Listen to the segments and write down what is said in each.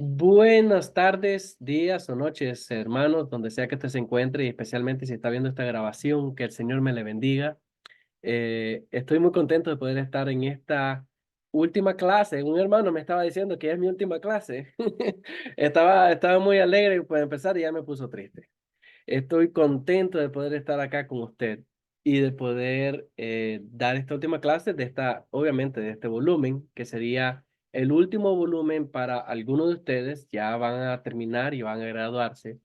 Buenas tardes, días o noches, hermanos, donde sea que usted se encuentre y especialmente si está viendo esta grabación, que el Señor me le bendiga. Estoy muy contento de poder estar en esta última clase. Un hermano me estaba diciendo que es mi última clase. Estaba muy alegre y para empezar y ya me puso triste. Estoy contento de poder estar acá con usted y de poder dar esta última clase de obviamente, de este volumen, que sería el último volumen para algunos de ustedes. Ya van a terminar y van a graduarse.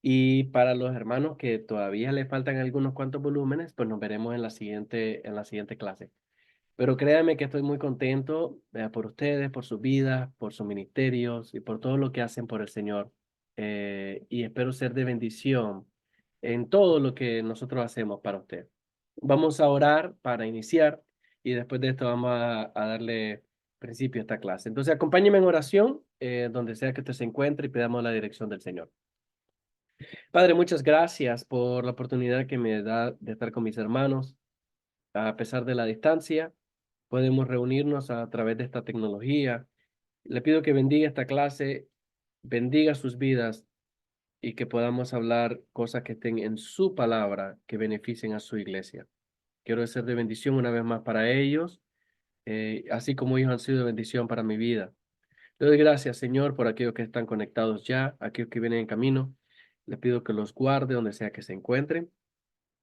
Y para los hermanos que todavía les faltan algunos cuantos volúmenes, pues nos veremos en la siguiente clase. Pero créanme que estoy muy contento por ustedes, por sus vidas, por sus ministerios y por todo lo que hacen por el Señor. Y espero ser de bendición en todo lo que nosotros hacemos para usted. Vamos a orar para iniciar y después de esto vamos a darle principio a esta clase. Entonces, acompáñenme en oración, donde sea que usted se encuentre y pidamos la dirección del Señor. Padre, muchas gracias por la oportunidad que me da de estar con mis hermanos. A pesar de la distancia, podemos reunirnos a través de esta tecnología. Le pido que bendiga esta clase, bendiga sus vidas y que podamos hablar cosas que estén en su palabra que beneficien a su iglesia. Quiero ser de bendición una vez más para ellos, así como ellos han sido de bendición para mi vida. Le doy gracias, Señor, por aquellos que están conectados ya, aquellos que vienen en camino. Le pido que los guarde donde sea que se encuentren.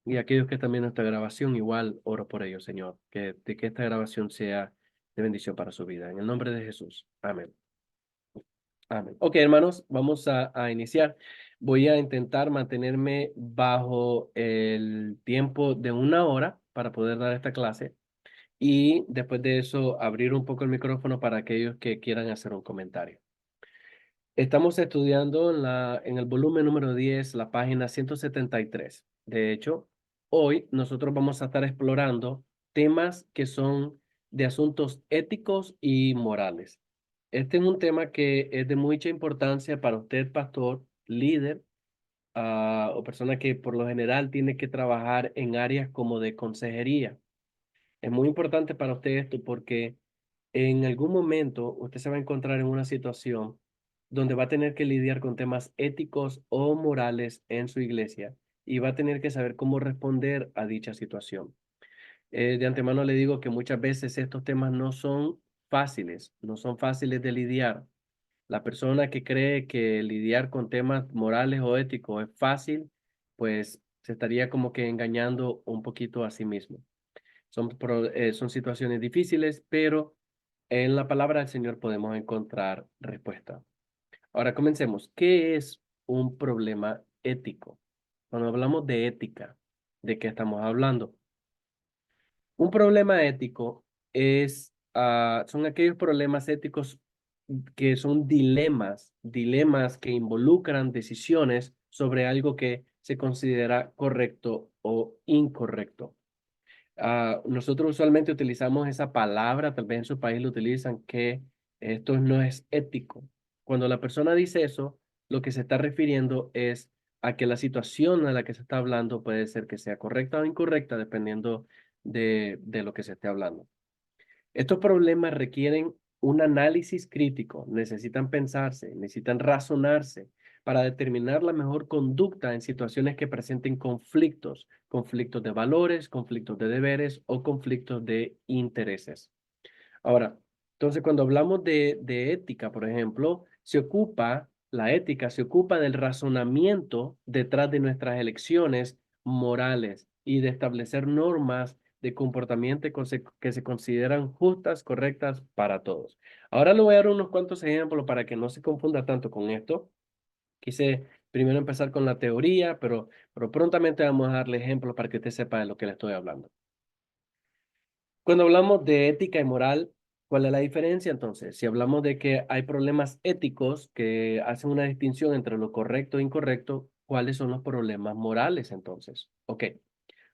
Y aquellos que están viendo esta grabación, igual oro por ellos, Señor, que esta grabación sea de bendición para su vida. En el nombre de Jesús. Amén. Amén. Ok, hermanos, vamos a iniciar. Voy a intentar mantenerme bajo el tiempo de 1 hora para poder dar esta clase. Y después de eso, abrir un poco el micrófono para aquellos que quieran hacer un comentario. Estamos estudiando en el volumen número 10, la página 173. De hecho, hoy nosotros vamos a estar explorando temas que son de asuntos éticos y morales. Este es un tema que es de mucha importancia para usted, pastor, líder, o persona que por lo general tiene que trabajar en áreas como de consejería. Es muy importante para usted esto porque en algún momento usted se va a encontrar en una situación donde va a tener que lidiar con temas éticos o morales en su iglesia y va a tener que saber cómo responder a dicha situación. De antemano le digo que muchas veces estos temas no son fáciles, no son fáciles de lidiar. La persona que cree que lidiar con temas morales o éticos es fácil, pues se estaría como que engañando un poquito a sí mismo. Son situaciones difíciles, pero en la palabra del Señor podemos encontrar respuesta. Ahora comencemos. ¿Qué es un problema ético? Cuando hablamos de ética, ¿de qué estamos hablando? Un problema ético son aquellos problemas éticos que son dilemas que involucran decisiones sobre algo que se considera correcto o incorrecto. Nosotros usualmente utilizamos esa palabra, tal vez en su país lo utilizan, que esto no es ético. Cuando la persona dice eso, lo que se está refiriendo es a que la situación a la que se está hablando puede ser que sea correcta o incorrecta, dependiendo de lo que se esté hablando. Estos problemas requieren un análisis crítico, necesitan pensarse, necesitan razonarse para determinar la mejor conducta en situaciones que presenten conflictos, conflictos de valores, conflictos de deberes o conflictos de intereses. Ahora, entonces cuando hablamos de ética, por ejemplo, la ética se ocupa del razonamiento detrás de nuestras elecciones morales y de establecer normas de comportamiento que se consideran justas, correctas para todos. Ahora le voy a dar unos cuantos ejemplos para que no se confunda tanto con esto. Quise primero empezar con la teoría, pero prontamente vamos a darle ejemplos para que usted sepa de lo que le estoy hablando. Cuando hablamos de ética y moral, ¿cuál es la diferencia entonces? Si hablamos de que hay problemas éticos que hacen una distinción entre lo correcto e incorrecto, ¿cuáles son los problemas morales entonces? Ok.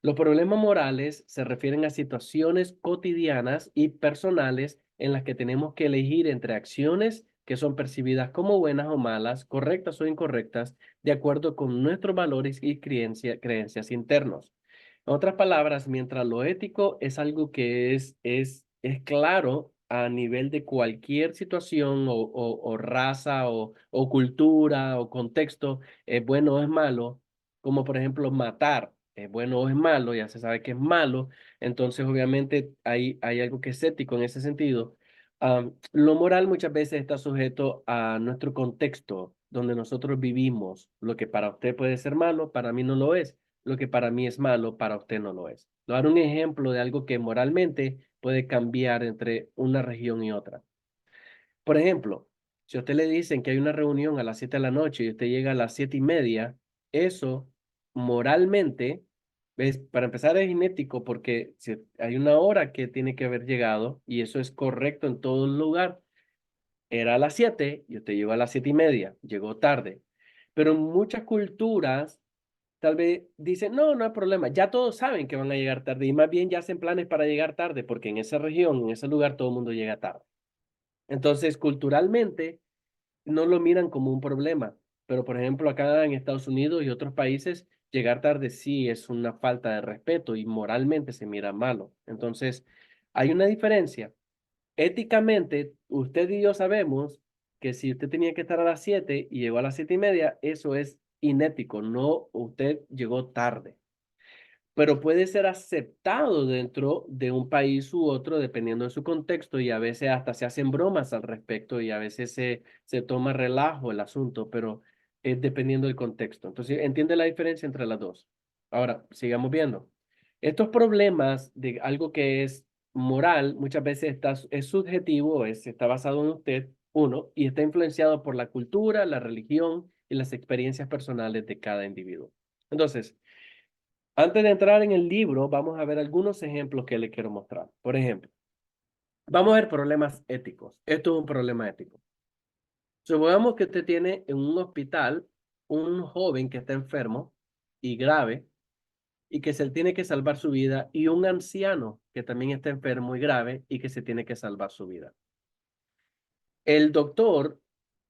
Los problemas morales se refieren a situaciones cotidianas y personales en las que tenemos que elegir entre acciones que son percibidas como buenas o malas, correctas o incorrectas, de acuerdo con nuestros valores y creencias internos. En otras palabras, mientras lo ético es algo que es claro a nivel de cualquier situación o raza o cultura o contexto, es bueno o es malo, como por ejemplo matar, es bueno o es malo, ya se sabe que es malo, entonces obviamente hay algo que es ético en ese sentido. Lo moral muchas veces está sujeto a nuestro contexto, donde nosotros vivimos. Lo que para usted puede ser malo, para mí no lo es. Lo que para mí es malo, para usted no lo es. Le voy a dar un ejemplo de algo que moralmente puede cambiar entre una región y otra. Por ejemplo, si a usted le dicen que hay una reunión a las 7 de la noche y usted llega a las 7:30, eso moralmente, ¿ves? Para empezar es inético porque si hay una hora que tiene que haber llegado y eso es correcto en todo lugar. Era a las 7 y usted llegó a las 7:30, llegó tarde. Pero en muchas culturas tal vez dicen, no, no hay problema, ya todos saben que van a llegar tarde y más bien ya hacen planes para llegar tarde porque en esa región, en ese lugar, todo el mundo llega tarde. Entonces, culturalmente, no lo miran como un problema, pero por ejemplo, acá en Estados Unidos y otros países, llegar tarde sí es una falta de respeto y moralmente se mira malo. Entonces, hay una diferencia. Éticamente, usted y yo sabemos que si usted tenía que estar a las 7 y llegó a las 7:30, eso es inético, no usted llegó tarde. Pero puede ser aceptado dentro de un país u otro, dependiendo de su contexto, y a veces hasta se hacen bromas al respecto y a veces se toma relajo el asunto, pero es dependiendo del contexto. Entonces, entiende la diferencia entre las dos. Ahora, sigamos viendo. Estos problemas de algo que es moral, muchas veces es subjetivo, está basado en usted, uno, y está influenciado por la cultura, la religión y las experiencias personales de cada individuo. Entonces, antes de entrar en el libro, vamos a ver algunos ejemplos que le quiero mostrar. Por ejemplo, vamos a ver problemas éticos. Esto es un problema ético. Supongamos que usted tiene en un hospital un joven que está enfermo y grave y que se le tiene que salvar su vida y un anciano que también está enfermo y grave y que se tiene que salvar su vida. El doctor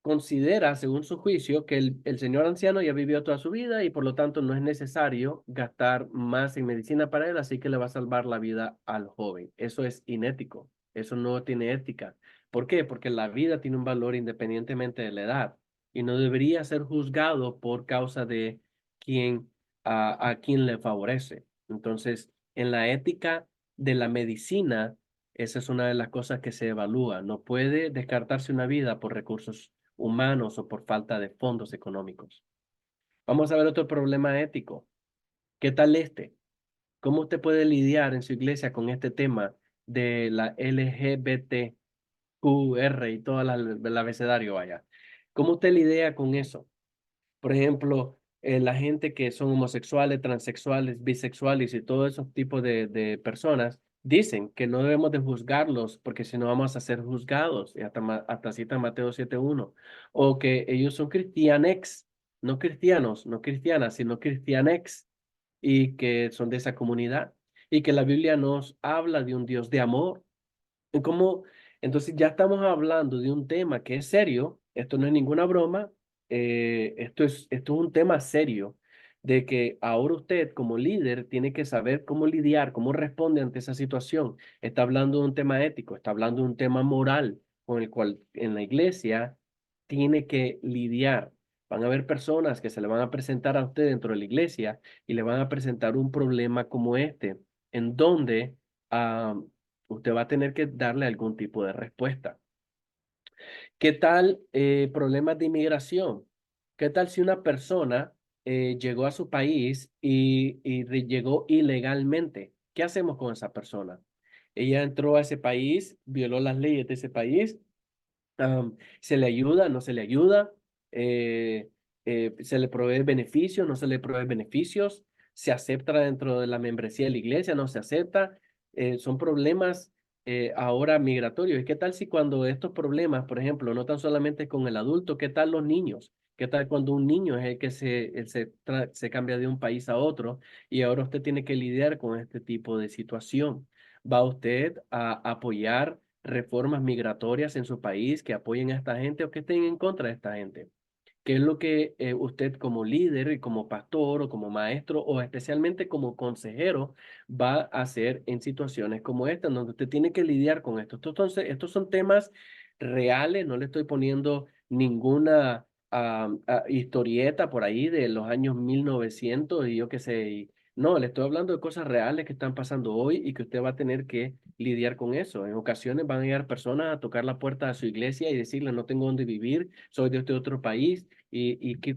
considera, según su juicio, que el señor anciano ya vivió toda su vida y por lo tanto no es necesario gastar más en medicina para él, así que le va a salvar la vida al joven. Eso es inético, eso no tiene ética. ¿Por qué? Porque la vida tiene un valor independientemente de la edad y no debería ser juzgado por causa de quién, a quién le favorece. Entonces, en la ética de la medicina, esa es una de las cosas que se evalúa. No puede descartarse una vida por recursos humanos o por falta de fondos económicos. Vamos a ver otro problema ético. ¿Qué tal este? ¿Cómo usted puede lidiar en su iglesia con este tema de la LGBTQR y todo el abecedario vaya? ¿Cómo usted lidia con eso? Por ejemplo, la gente que son homosexuales, transexuales, bisexuales y todos esos tipos de personas dicen que no debemos de juzgarlos porque si no vamos a ser juzgados, y hasta cita Mateo 7:1, o que ellos son cristianex, no cristianos, no cristianas, sino cristianex, y que son de esa comunidad, y que la Biblia nos habla de un Dios de amor. Y como, entonces ya estamos hablando de un tema que es serio, esto no es ninguna broma, esto es un tema serio, de que ahora usted como líder tiene que saber cómo lidiar, cómo responde ante esa situación. Está hablando de un tema ético, está hablando de un tema moral con el cual en la iglesia tiene que lidiar. Van a haber personas que se le van a presentar a usted dentro de la iglesia y le van a presentar un problema como este, en donde usted va a tener que darle algún tipo de respuesta. ¿Qué tal problemas de inmigración? ¿Qué tal si una persona llegó a su país y llegó ilegalmente? ¿Qué hacemos con esa persona? Ella entró a ese país, violó las leyes de ese país. ¿Se le ayuda? ¿No se le ayuda? Eh, ¿Se le provee beneficios? ¿No se le provee beneficios? ¿Se acepta dentro de la membresía de la iglesia? ¿No se acepta? Son problemas ahora migratorios. ¿Y qué tal si cuando estos problemas, por ejemplo, no tan solamente con el adulto, qué tal los niños? ¿Qué tal cuando un niño es el que se cambia de un país a otro y ahora usted tiene que lidiar con este tipo de situación? ¿Va usted a apoyar reformas migratorias en su país que apoyen a esta gente o que estén en contra de esta gente? ¿Qué es lo que usted como líder y como pastor o como maestro o especialmente como consejero va a hacer en situaciones como esta, en donde usted tiene que lidiar con esto? Entonces, estos son temas reales, no le estoy poniendo ninguna historieta por ahí de los años 1900 y yo qué sé. No, le estoy hablando de cosas reales que están pasando hoy y que usted va a tener que lidiar con eso. En ocasiones van a llegar personas a tocar la puerta de su iglesia y decirle, no tengo dónde vivir, soy de este otro país.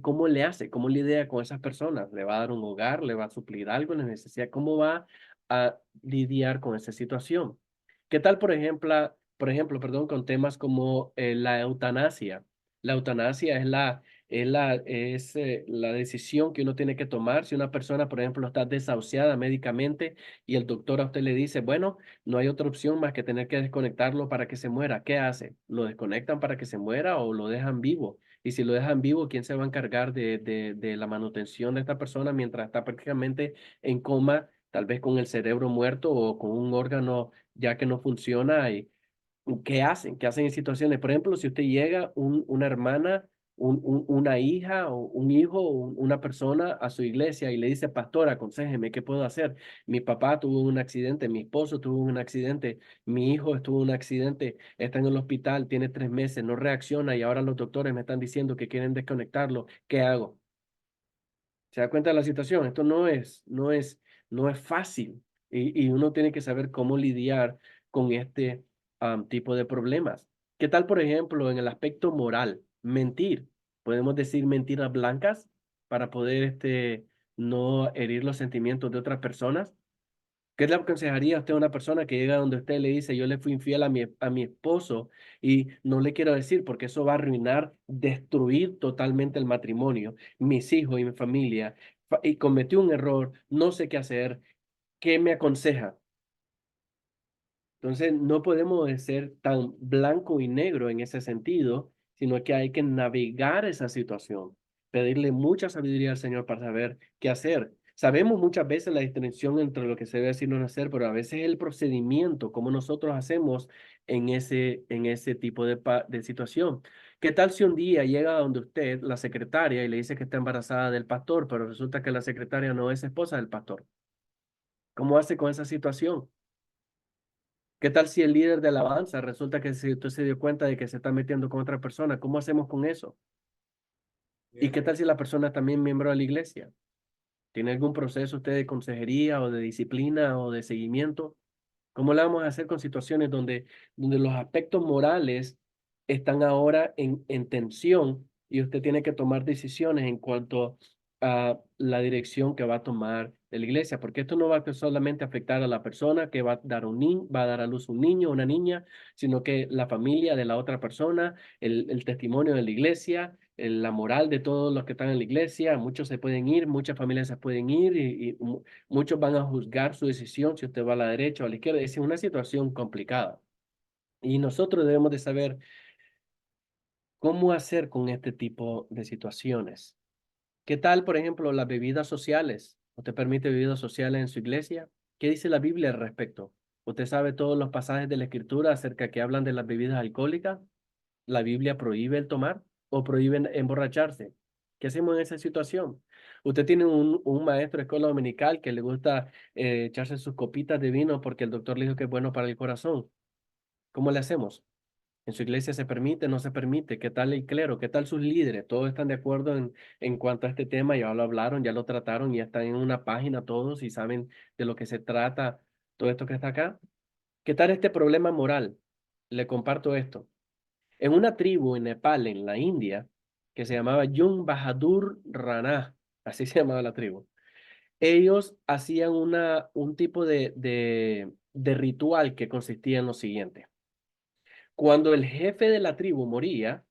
¿Cómo le hace? ¿Cómo lidia con esas personas? ¿Le va a dar un hogar? ¿Le va a suplir algo? ¿La necesidad? ¿Cómo va a lidiar con esa situación? ¿Qué tal, perdón, con temas como la eutanasia? La eutanasia es la decisión que uno tiene que tomar. Si una persona, por ejemplo, está desahuciada médicamente y el doctor a usted le dice, bueno, no hay otra opción más que tener que desconectarlo para que se muera. ¿Qué hace? ¿Lo desconectan para que se muera o lo dejan vivo? Y si lo dejan vivo, ¿quién se va a encargar de la manutención de esta persona mientras está prácticamente en coma, tal vez con el cerebro muerto o con un órgano ya que no funciona? ¿Y qué hacen? ¿Qué hacen en situaciones? Por ejemplo, si usted llega, una hermana, una hija o un hijo, una persona a su iglesia y le dice, pastor, aconséjeme, ¿qué puedo hacer? Mi papá tuvo un accidente, mi esposo tuvo un accidente, mi hijo estuvo en un accidente, está en el hospital, tiene 3 meses, no reacciona y ahora los doctores me están diciendo que quieren desconectarlo. ¿Qué hago? ¿Se da cuenta de la situación? Esto no es fácil y uno tiene que saber cómo lidiar con este tipo de problemas. ¿Qué tal, por ejemplo, en el aspecto moral? Mentir. Podemos decir mentiras blancas para poder no herir los sentimientos de otras personas. ¿Qué le aconsejaría a usted a una persona que llega donde usted le dice, yo le fui infiel a mi esposo y no le quiero decir porque eso va a arruinar, destruir totalmente el matrimonio, mis hijos y mi familia, y cometí un error, no sé qué hacer, ¿qué me aconseja? Entonces, no podemos ser tan blanco y negro en ese sentido, sino que hay que navegar esa situación, pedirle mucha sabiduría al Señor para saber qué hacer. Sabemos muchas veces la distinción entre lo que se debe decir y no hacer, pero a veces el procedimiento, como nosotros hacemos en ese tipo de situación. ¿Qué tal si un día llega donde usted, la secretaria, y le dice que está embarazada del pastor, pero resulta que la secretaria no es esposa del pastor? ¿Cómo hace con esa situación? ¿Qué tal si el líder de alabanza resulta que usted se dio cuenta de que se está metiendo con otra persona? ¿Cómo hacemos con eso? ¿Y qué tal si la persona es también miembro de la iglesia? ¿Tiene algún proceso usted de consejería o de disciplina o de seguimiento? ¿Cómo le vamos a hacer con situaciones donde los aspectos morales están ahora en tensión y usted tiene que tomar decisiones en cuanto a la dirección que va a tomar de la iglesia? Porque esto no va a solamente afectar a la persona que va a dar a luz un niño o una niña, sino que la familia de la otra persona, el testimonio de la iglesia, la moral de todos los que están en la iglesia. Muchos se pueden ir, muchas familias se pueden ir y muchos van a juzgar su decisión si usted va a la derecha o a la izquierda. Es una situación complicada. Y nosotros debemos de saber cómo hacer con este tipo de situaciones. ¿Qué tal, por ejemplo, las bebidas sociales? ¿Usted permite bebidas sociales en su iglesia? ¿Qué dice la Biblia al respecto? ¿Usted sabe todos los pasajes de la Escritura acerca que hablan de las bebidas alcohólicas? ¿La Biblia prohíbe el tomar o prohíbe emborracharse? ¿Qué hacemos en esa situación? Usted tiene un maestro de escuela dominical que le gusta echarse sus copitas de vino porque el doctor le dijo que es bueno para el corazón. ¿Cómo le hacemos? ¿En su iglesia se permite, no se permite? ¿Qué tal el clero? ¿Qué tal sus líderes? ¿Todos están de acuerdo en cuanto a este tema? Ya lo hablaron, ya lo trataron, ya están en una página todos y saben de lo que se trata todo esto que está acá. ¿Qué tal este problema moral? Le comparto esto. En una tribu en Nepal, en la India, que se llamaba Jung Bahadur Rana, así se llamaba la tribu, ellos hacían un tipo de ritual que consistía en lo siguiente. Cuando el jefe de la tribu moría,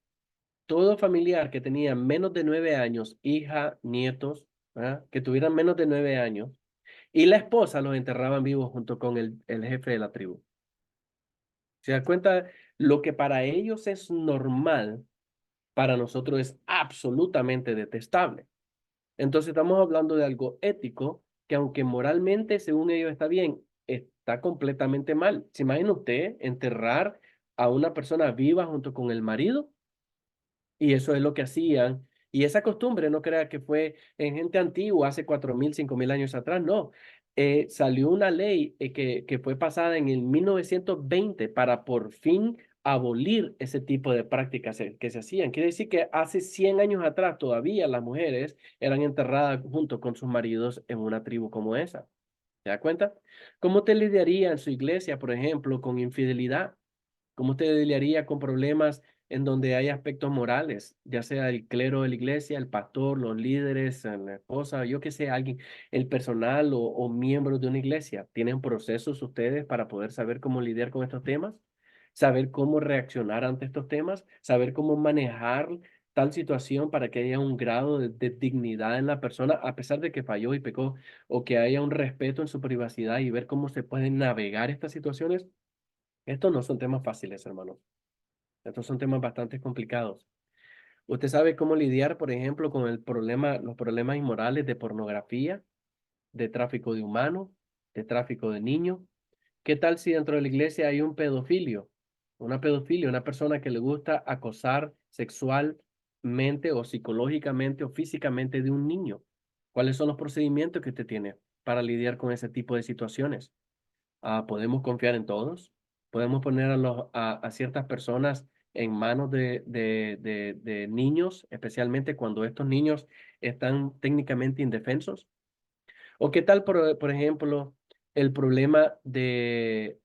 todo familiar que tenía menos de 9 años, hija, nietos, ¿verdad?, que tuvieran menos de 9 años, y la esposa los enterraban vivos junto con el jefe de la tribu. ¿Se da cuenta? Lo que para ellos es normal, para nosotros es absolutamente detestable. Entonces estamos hablando de algo ético que aunque moralmente, según ellos, está bien, está completamente mal. ¿Se imagina usted enterrar a una persona viva junto con el marido? Y eso es lo que hacían Y esa costumbre, no crea que fue en gente antigua, hace 4.000, 5.000 años atrás, no. Salió una ley que fue pasada en el 1920 para por fin abolir ese tipo de prácticas que se hacían. Quiere decir que hace 100 años atrás todavía las mujeres eran enterradas junto con sus maridos en una tribu como esa. ¿Te das cuenta? ¿Cómo te lidiaría en su iglesia, por ejemplo, con infidelidad? ¿Cómo te lidiaría con problemas en donde hay aspectos morales, ya sea el clero de la iglesia, el pastor, los líderes, la esposa, yo que sé, alguien, el personal o miembros de una iglesia? ¿Tienen procesos ustedes para poder saber cómo lidiar con estos temas? ¿Saber cómo reaccionar ante estos temas? ¿Saber cómo manejar tal situación para que haya un grado de dignidad en la persona, a pesar de que falló y pecó, o que haya un respeto en su privacidad y ver cómo se pueden navegar estas situaciones? Estos no son temas fáciles, hermano. Estos son temas bastante complicados. ¿Usted sabe cómo lidiar, por ejemplo, con los problemas inmorales de pornografía, de tráfico de humanos, de tráfico de niños? ¿Qué tal si dentro de la iglesia hay un pedofilio? Una pedofilia, una persona que le gusta acosar sexualmente o psicológicamente o físicamente de un niño. ¿Cuáles son los procedimientos que usted tiene para lidiar con ese tipo de situaciones? ¿Podemos confiar en todos? ¿Podemos poner a ciertas personas en manos de niños, especialmente cuando estos niños están técnicamente indefensos? ¿O qué tal, por ejemplo, el problema de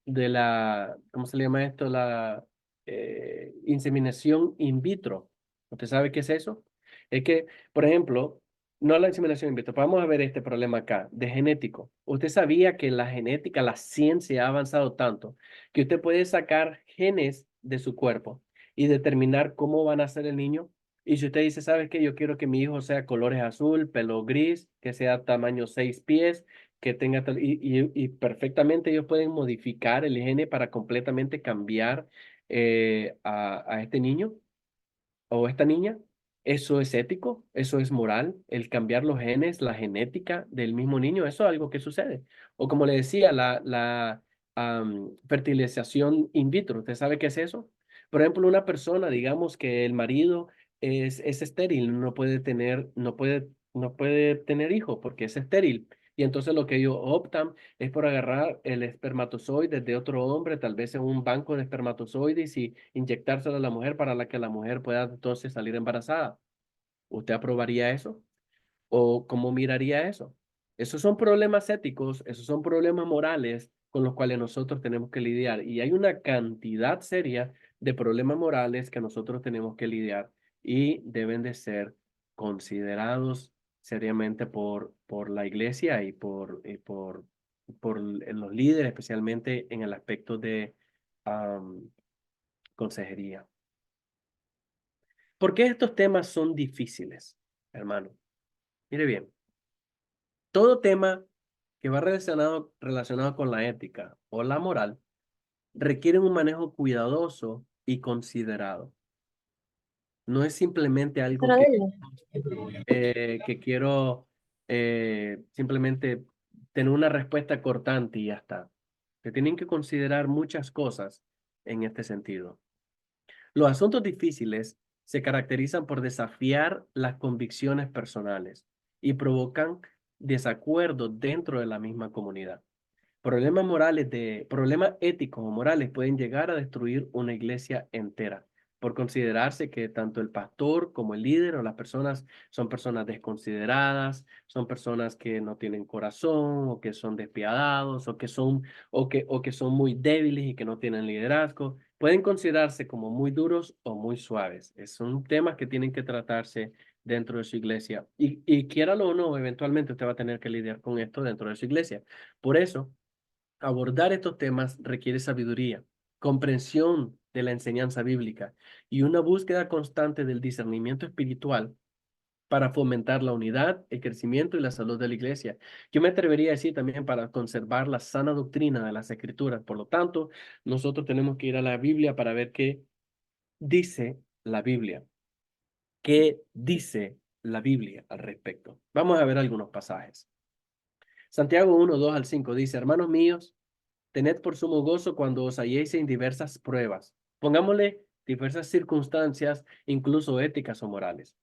la, ¿cómo se le llama esto? La inseminación in vitro. ¿Usted sabe qué es eso? Es que, por ejemplo, no la inseminación in vitro, vamos a ver este problema acá, de genético. ¿Usted sabía que la genética, la ciencia ha avanzado tanto que usted puede sacar genes de su cuerpo y determinar cómo van a ser el niño? Y si usted dice, ¿sabes qué? Yo quiero que mi hijo sea colores azul, pelo gris, que sea tamaño 6 pies, que tenga y perfectamente ellos pueden modificar el gene para completamente cambiar a este niño o esta niña. ¿Eso es ético? ¿Eso es moral? El cambiar los genes, la genética del mismo niño, eso es algo que sucede. O como le decía, la fertilización in vitro. ¿Usted sabe qué es eso? Por ejemplo, una persona, digamos que el marido es estéril, no puede tener hijos porque es estéril. Y entonces lo que ellos optan es por agarrar el espermatozoide de otro hombre, tal vez en un banco de espermatozoides, y inyectárselo a la mujer para que la mujer pueda entonces salir embarazada. ¿Usted aprobaría eso? ¿O cómo miraría eso? Esos son problemas éticos, esos son problemas morales con los cuales nosotros tenemos que lidiar. Y hay una cantidad seria de problemas morales que nosotros tenemos que lidiar y deben de ser considerados seriamente por la iglesia y por los líderes, especialmente en el aspecto de am, consejería. ¿Por qué estos temas son difíciles, hermano? Mire bien. Todo tema que va relacionado con la ética o la moral requiere un manejo cuidadoso y considerado. No es simplemente algo Pero dile. que quiero simplemente tener una respuesta cortante y ya está. Se tienen que considerar muchas cosas en este sentido. Los asuntos difíciles se caracterizan por desafiar las convicciones personales y provocan desacuerdos dentro de la misma comunidad. Problemas éticos o morales pueden llegar a destruir una iglesia entera, por considerarse que tanto el pastor como el líder o las personas son personas desconsideradas, son personas que no tienen corazón o que son despiadados o que son muy débiles y que no tienen liderazgo. Pueden considerarse como muy duros o muy suaves. Son temas que tienen que tratarse dentro de su iglesia. Y quiéralo o no, eventualmente usted va a tener que lidiar con esto dentro de su iglesia. Por eso, abordar estos temas requiere sabiduría, comprensión de la enseñanza bíblica y una búsqueda constante del discernimiento espiritual para fomentar la unidad, el crecimiento y la salud de la iglesia. Yo me atrevería a decir también para conservar la sana doctrina de las escrituras. Por lo tanto, nosotros tenemos que ir a la Biblia para ver qué dice la Biblia. ¿Qué dice la Biblia al respecto? Vamos a ver algunos pasajes. Santiago 1, 2 al 5 dice: hermanos míos, tened por sumo gozo cuando os halléis en diversas pruebas. Pongámosle diversas circunstancias, incluso éticas o morales,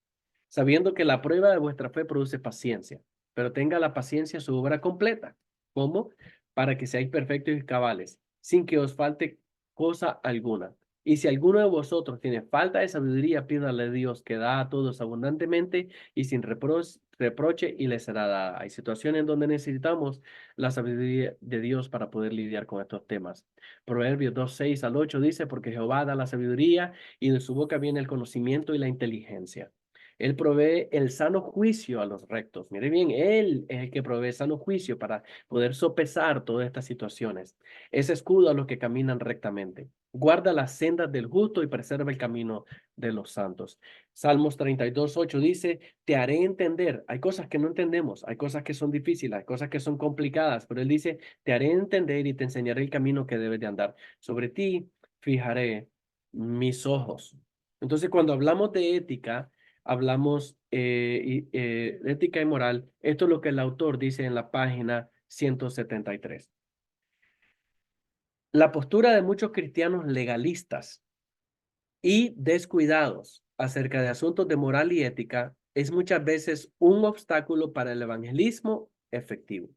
sabiendo que la prueba de vuestra fe produce paciencia, pero tenga la paciencia su obra completa. ¿Cómo? Para que seáis perfectos y cabales, sin que os falte cosa alguna. Y si alguno de vosotros tiene falta de sabiduría, pídale a Dios que da a todos abundantemente y sin reproche y le será dada. Hay situaciones en donde necesitamos la sabiduría de Dios para poder lidiar con estos temas. Proverbios 2:6 al 8 dice, porque Jehová da la sabiduría y de su boca viene el conocimiento y la inteligencia. Él provee el sano juicio a los rectos. Mire bien, Él es el que provee sano juicio para poder sopesar todas estas situaciones. Es escudo a los que caminan rectamente. Guarda las sendas del justo y preserva el camino de los santos. Salmos 32:8 dice, te haré entender. Hay cosas que no entendemos, hay cosas que son difíciles, hay cosas que son complicadas, pero Él dice, te haré entender y te enseñaré el camino que debes de andar. Sobre ti fijaré mis ojos. Entonces, cuando hablamos de ética, hablamos de ética y moral. Esto es lo que el autor dice en la página 173. La postura de muchos cristianos legalistas y descuidados acerca de asuntos de moral y ética es muchas veces un obstáculo para el evangelismo efectivo.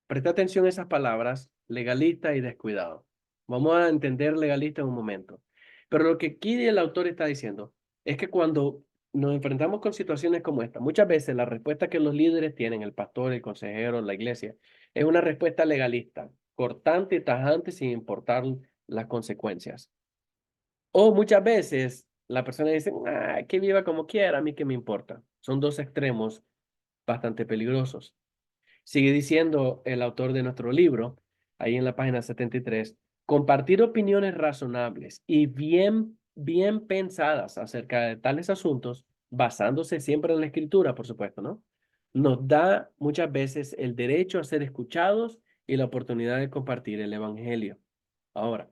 Presta atención a esas palabras, legalista y descuidado. Vamos a entender legalista en un momento. Pero lo que aquí el autor está diciendo es que cuando nos enfrentamos con situaciones como esta, muchas veces la respuesta que los líderes tienen, el pastor, el consejero, la iglesia, es una respuesta legalista, cortante y tajante sin importar las consecuencias. O muchas veces la persona dice, que viva como quiera, a mí qué me importa. Son dos extremos bastante peligrosos. Sigue diciendo el autor de nuestro libro, ahí en la página 73, compartir opiniones razonables y bien pensadas acerca de tales asuntos, basándose siempre en la escritura, por supuesto, ¿no? Nos da muchas veces el derecho a ser escuchados y la oportunidad de compartir el evangelio. Ahora,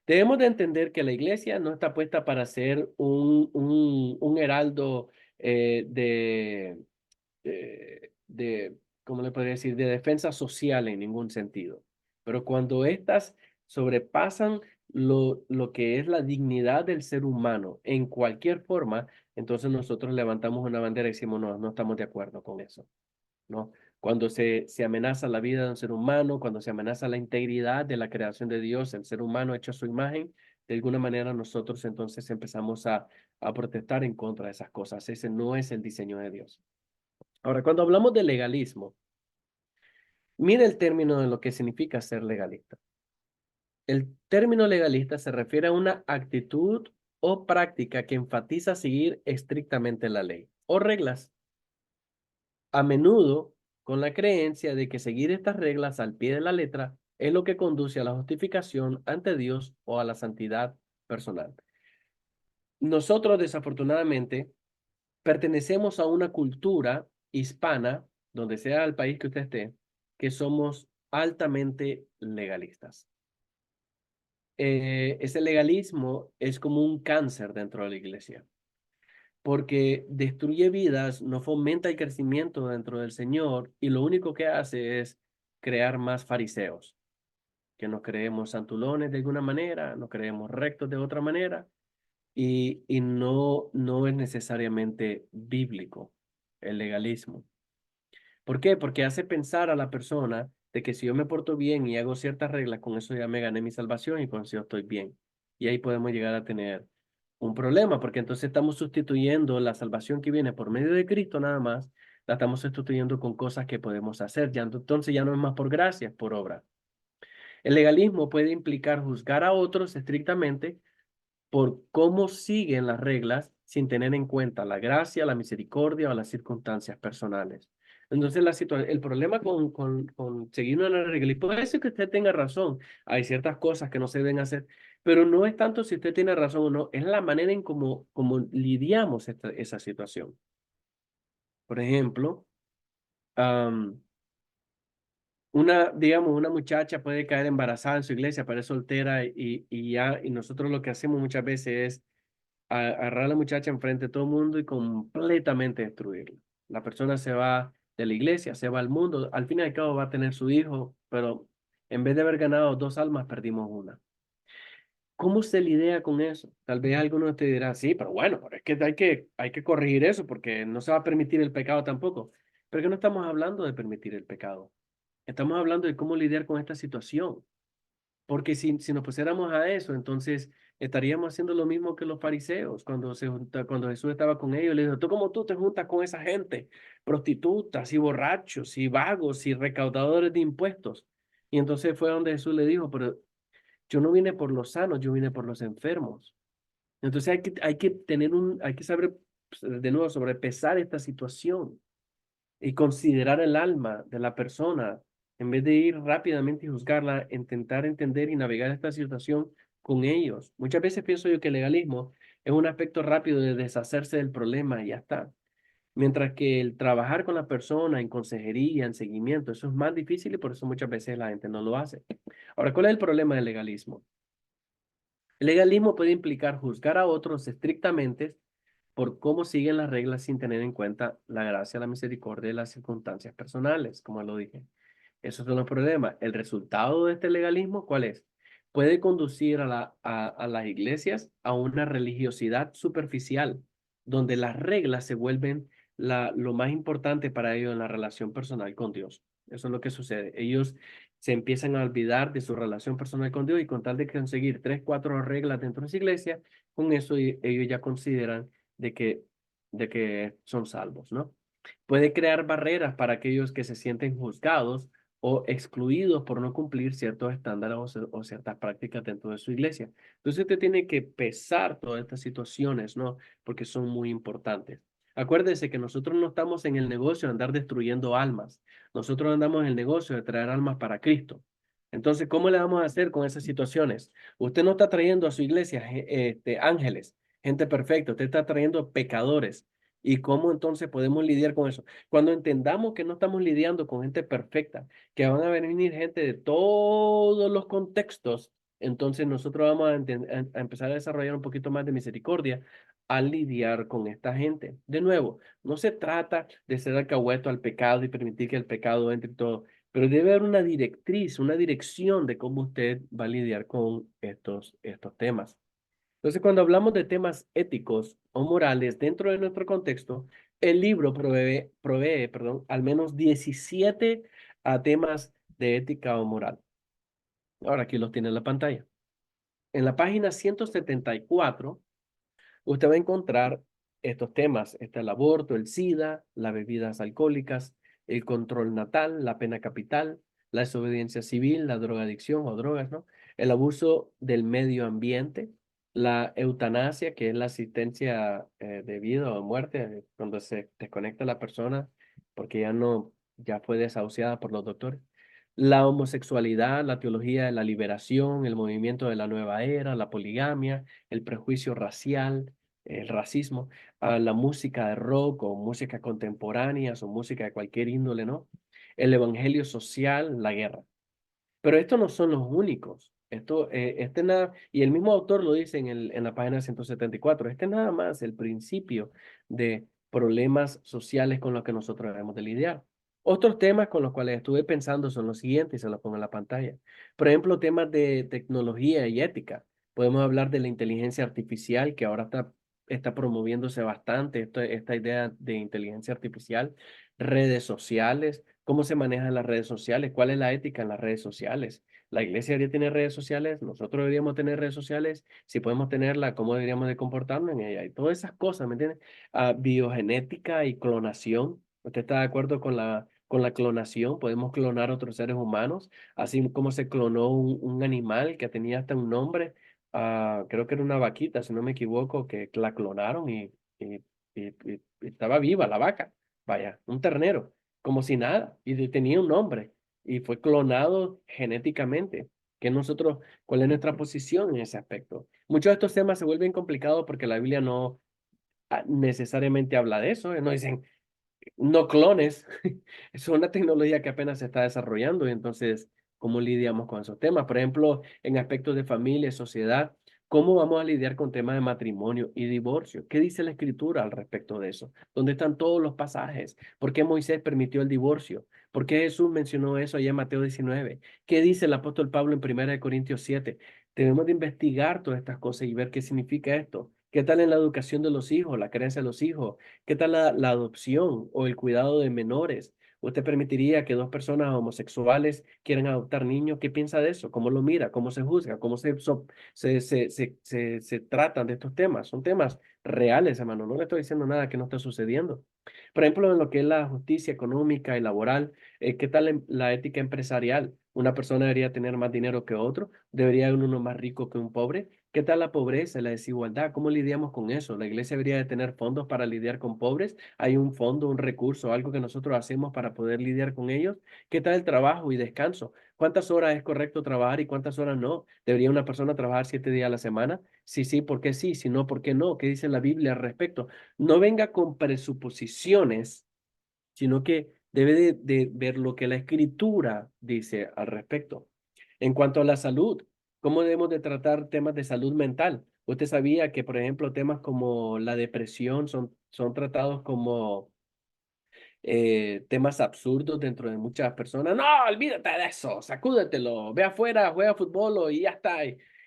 debemos de entender que la iglesia no está puesta para ser un heraldo de, ¿cómo le podría decir?, de defensa social en ningún sentido. Pero cuando estas sobrepasan lo que es la dignidad del ser humano en cualquier forma, entonces nosotros levantamos una bandera y decimos, no, no estamos de acuerdo con eso, ¿no? Cuando se amenaza la vida de un ser humano, cuando se amenaza la integridad de la creación de Dios, el ser humano hecho a su imagen, de alguna manera nosotros entonces empezamos a protestar en contra de esas cosas. Ese no es el diseño de Dios. Ahora, cuando hablamos de legalismo, mira el término de lo que significa ser legalista. El término legalista se refiere a una actitud o práctica que enfatiza seguir estrictamente la ley o reglas, a menudo con la creencia de que seguir estas reglas al pie de la letra es lo que conduce a la justificación ante Dios o a la santidad personal. Nosotros, desafortunadamente, pertenecemos a una cultura hispana, donde sea el país que usted esté, que somos altamente legalistas. Ese legalismo es como un cáncer dentro de la iglesia, porque destruye vidas, no fomenta el crecimiento dentro del Señor y lo único que hace es crear más fariseos, que nos creemos santulones de alguna manera, nos creemos rectos de otra manera y no es necesariamente bíblico el legalismo. ¿Por qué? Porque hace pensar a la persona de que si yo me porto bien y hago ciertas reglas, con eso ya me gané mi salvación y con eso yo estoy bien. Y ahí podemos llegar a tener un problema, porque entonces estamos sustituyendo la salvación que viene por medio de Cristo nada más, la estamos sustituyendo con cosas que podemos hacer. Ya, entonces ya no es más por gracia, es por obra. El legalismo puede implicar juzgar a otros estrictamente por cómo siguen las reglas sin tener en cuenta la gracia, la misericordia o las circunstancias personales. Entonces, el problema con seguir una regla, y puede ser que usted tenga razón, hay ciertas cosas que no se deben hacer, pero no es tanto si usted tiene razón o no, es la manera en cómo lidiamos esa situación. Por ejemplo, digamos, una muchacha puede caer embarazada en su iglesia, pero es soltera y nosotros lo que hacemos muchas veces es agarrar a la muchacha enfrente de todo el mundo y completamente destruirla. La persona se va de la iglesia, se va al mundo, al fin y al cabo va a tener su hijo, pero en vez de haber ganado dos almas, perdimos una. ¿Cómo se lidia con eso? Tal vez algunos te dirán, sí, pero bueno, pero es que hay que corregir eso porque no se va a permitir el pecado tampoco. Pero que no estamos hablando de permitir el pecado. Estamos hablando de cómo lidiar con esta situación. Porque si nos pusiéramos a eso, entonces estaríamos haciendo lo mismo que los fariseos cuando Jesús estaba con ellos. Le dijo, ¿tú cómo tú te juntas con esa gente? Prostitutas y borrachos y vagos y recaudadores de impuestos. Y entonces fue donde Jesús le dijo, pero yo no vine por los sanos, yo vine por los enfermos. Entonces hay que saber de nuevo sobrepesar esta situación y considerar el alma de la persona en vez de ir rápidamente y juzgarla, intentar entender y navegar esta situación con ellos. Muchas veces pienso yo que el legalismo es un aspecto rápido de deshacerse del problema y ya está. Mientras que el trabajar con la persona en consejería, en seguimiento, eso es más difícil y por eso muchas veces la gente no lo hace. Ahora, ¿cuál es el problema del legalismo? El legalismo puede implicar juzgar a otros estrictamente por cómo siguen las reglas sin tener en cuenta la gracia, la misericordia y las circunstancias personales, como lo dije. Esos son los problemas. El resultado de este legalismo, ¿cuál es? Puede conducir a las iglesias a una religiosidad superficial, donde las reglas se vuelven lo más importante para ellos en la relación personal con Dios. Eso es lo que sucede. Ellos se empiezan a olvidar de su relación personal con Dios y con tal de conseguir 3, 4 reglas dentro de su iglesia, con eso ellos ya consideran de que son salvos, ¿no? Puede crear barreras para aquellos que se sienten juzgados o excluidos por no cumplir ciertos estándares o ciertas prácticas dentro de su iglesia. Entonces usted tiene que pesar todas estas situaciones, ¿no? Porque son muy importantes. Acuérdese que nosotros no estamos en el negocio de andar destruyendo almas. Nosotros andamos en el negocio de traer almas para Cristo. Entonces, ¿cómo le vamos a hacer con esas situaciones? Usted no está trayendo a su iglesia ángeles, gente perfecta, usted está trayendo pecadores. ¿Y cómo entonces podemos lidiar con eso? Cuando entendamos que no estamos lidiando con gente perfecta, que van a venir gente de todos los contextos, entonces nosotros vamos a empezar a desarrollar un poquito más de misericordia al lidiar con esta gente. De nuevo, no se trata de ser alcahueto al pecado y permitir que el pecado entre y todo, pero debe haber una directriz, una dirección de cómo usted va a lidiar con estos temas. Entonces, cuando hablamos de temas éticos o morales dentro de nuestro contexto, el libro perdón, al menos 17 temas de ética o moral. Ahora aquí los tiene en la pantalla. En la página 174, usted va a encontrar estos temas. Está el aborto, el SIDA, las bebidas alcohólicas, el control natal, la pena capital, la desobediencia civil, la drogadicción o drogas, ¿no? El abuso del medio ambiente, la eutanasia, que es la asistencia de vida o muerte, cuando se desconecta la persona porque ya fue desahuciada por los doctores. La homosexualidad, la teología de la liberación, el movimiento de la nueva era, la poligamia, el prejuicio racial, el racismo, a la música de rock o música contemporánea o música de cualquier índole, ¿no? El evangelio social, la guerra. Pero estos no son los únicos. Y el mismo autor lo dice en la página 174, este es nada más el principio de problemas sociales con los que nosotros debemos de lidiar. Otros temas con los cuales estuve pensando son los siguientes, y se los pongo en la pantalla. Por ejemplo, temas de tecnología y ética. Podemos hablar de la inteligencia artificial, que ahora está promoviéndose bastante, esta idea de inteligencia artificial, redes sociales, cómo se manejan las redes sociales, cuál es la ética en las redes sociales. La iglesia debería tener redes sociales, nosotros deberíamos tener redes sociales, si podemos tenerla, cómo deberíamos de comportarnos en ella y todas esas cosas, ¿me entiendes? Biogenética y clonación. ¿Usted está de acuerdo con la clonación? Podemos clonar otros seres humanos, así como se clonó un animal que tenía hasta un nombre, creo que era una vaquita, si no me equivoco, que la clonaron y estaba viva la vaca, vaya, un ternero como si nada, y tenía un nombre, y fue clonado genéticamente. ¿Cuál es nuestra posición en ese aspecto? Muchos de estos temas se vuelven complicados porque la Biblia no necesariamente habla de eso, no dicen, no clones, es una tecnología que apenas se está desarrollando, y entonces, ¿cómo lidiamos con esos temas? Por ejemplo, en aspectos de familia, sociedad, ¿cómo vamos a lidiar con temas de matrimonio y divorcio? ¿Qué dice la Escritura al respecto de eso? ¿Dónde están todos los pasajes? ¿Por qué Moisés permitió el divorcio? ¿Por qué Jesús mencionó eso allá en Mateo 19? ¿Qué dice el apóstol Pablo en 1 Corintios 7? Debemos de investigar todas estas cosas y ver qué significa esto. ¿Qué tal en la educación de los hijos, la crianza de los hijos? ¿Qué tal la adopción o el cuidado de menores? ¿Usted permitiría que dos personas homosexuales quieran adoptar niños? ¿Qué piensa de eso? ¿Cómo lo mira? ¿Cómo se juzga? ¿Cómo se tratan de estos temas? Son temas reales, hermano. No le estoy diciendo nada que no está sucediendo. Por ejemplo, en lo que es la justicia económica y laboral, ¿qué tal la ética empresarial? ¿Una persona debería tener más dinero que otro? ¿Debería haber uno más rico que un pobre? ¿Qué tal la pobreza, la desigualdad? ¿Cómo lidiamos con eso? ¿La iglesia debería de tener fondos para lidiar con pobres? ¿Hay un fondo, un recurso, algo que nosotros hacemos para poder lidiar con ellos? ¿Qué tal el trabajo y descanso? ¿Cuántas horas es correcto trabajar y cuántas horas no? ¿Debería una persona trabajar 7 días a la semana? Sí, sí, ¿por qué sí? Si no, ¿por qué no? ¿Qué dice la Biblia al respecto? No venga con presuposiciones, sino que debe de ver lo que la escritura dice al respecto. En cuanto a la salud, ¿cómo debemos de tratar temas de salud mental? ¿Usted sabía que, por ejemplo, temas como la depresión son tratados como temas absurdos dentro de muchas personas? No, olvídate de eso, sacúdetelo, ve afuera, juega fútbol y ya está.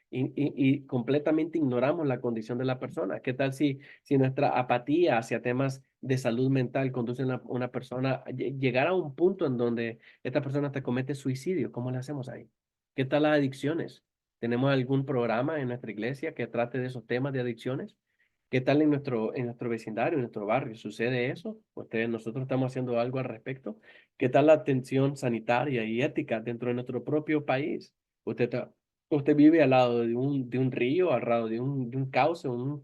Y completamente ignoramos la condición de la persona. ¿Qué tal si nuestra apatía hacia temas de salud mental conduce a una persona a llegar a un punto en donde esta persona te comete suicidio? ¿Cómo le hacemos ahí? ¿Qué tal las adicciones? ¿Tenemos algún programa en nuestra iglesia que trate de esos temas de adicciones? ¿Qué tal en nuestro vecindario, en nuestro barrio? ¿Sucede eso? Nosotros estamos haciendo algo al respecto. ¿Qué tal la atención sanitaria y ética dentro de nuestro propio país? Usted, ta- usted vive al lado de un río, al lado de un cauce, uno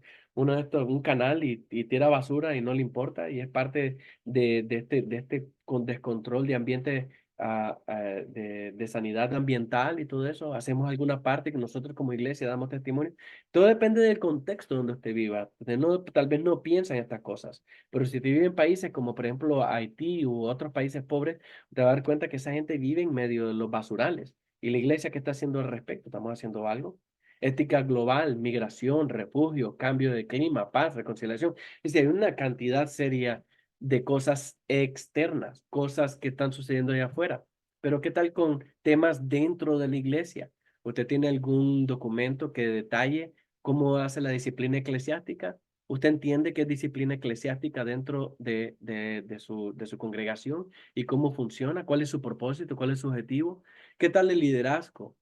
de estos, un canal y tira basura y no le importa y es parte de este descontrol de ambiente, de sanidad ambiental y todo eso. Hacemos alguna parte que nosotros como iglesia damos testimonio. Todo depende del contexto donde usted viva. Usted no, tal vez no piensa en estas cosas, pero si usted vive en países como por ejemplo Haití u otros países pobres, te va a dar cuenta que esa gente vive en medio de los basurales. ¿Y la iglesia qué está haciendo al respecto? ¿Estamos haciendo algo? Ética global, migración, refugio, cambio de clima, paz, reconciliación. Es decir, hay una cantidad seria de cosas externas, cosas que están sucediendo allá afuera. Pero ¿qué tal con temas dentro de la iglesia? ¿Usted tiene algún documento que detalle cómo hace la disciplina eclesiástica? ¿Usted entiende qué es disciplina eclesiástica dentro de su congregación y cómo funciona? ¿Cuál es su propósito? ¿Cuál es su objetivo? ¿Qué tal el liderazgo?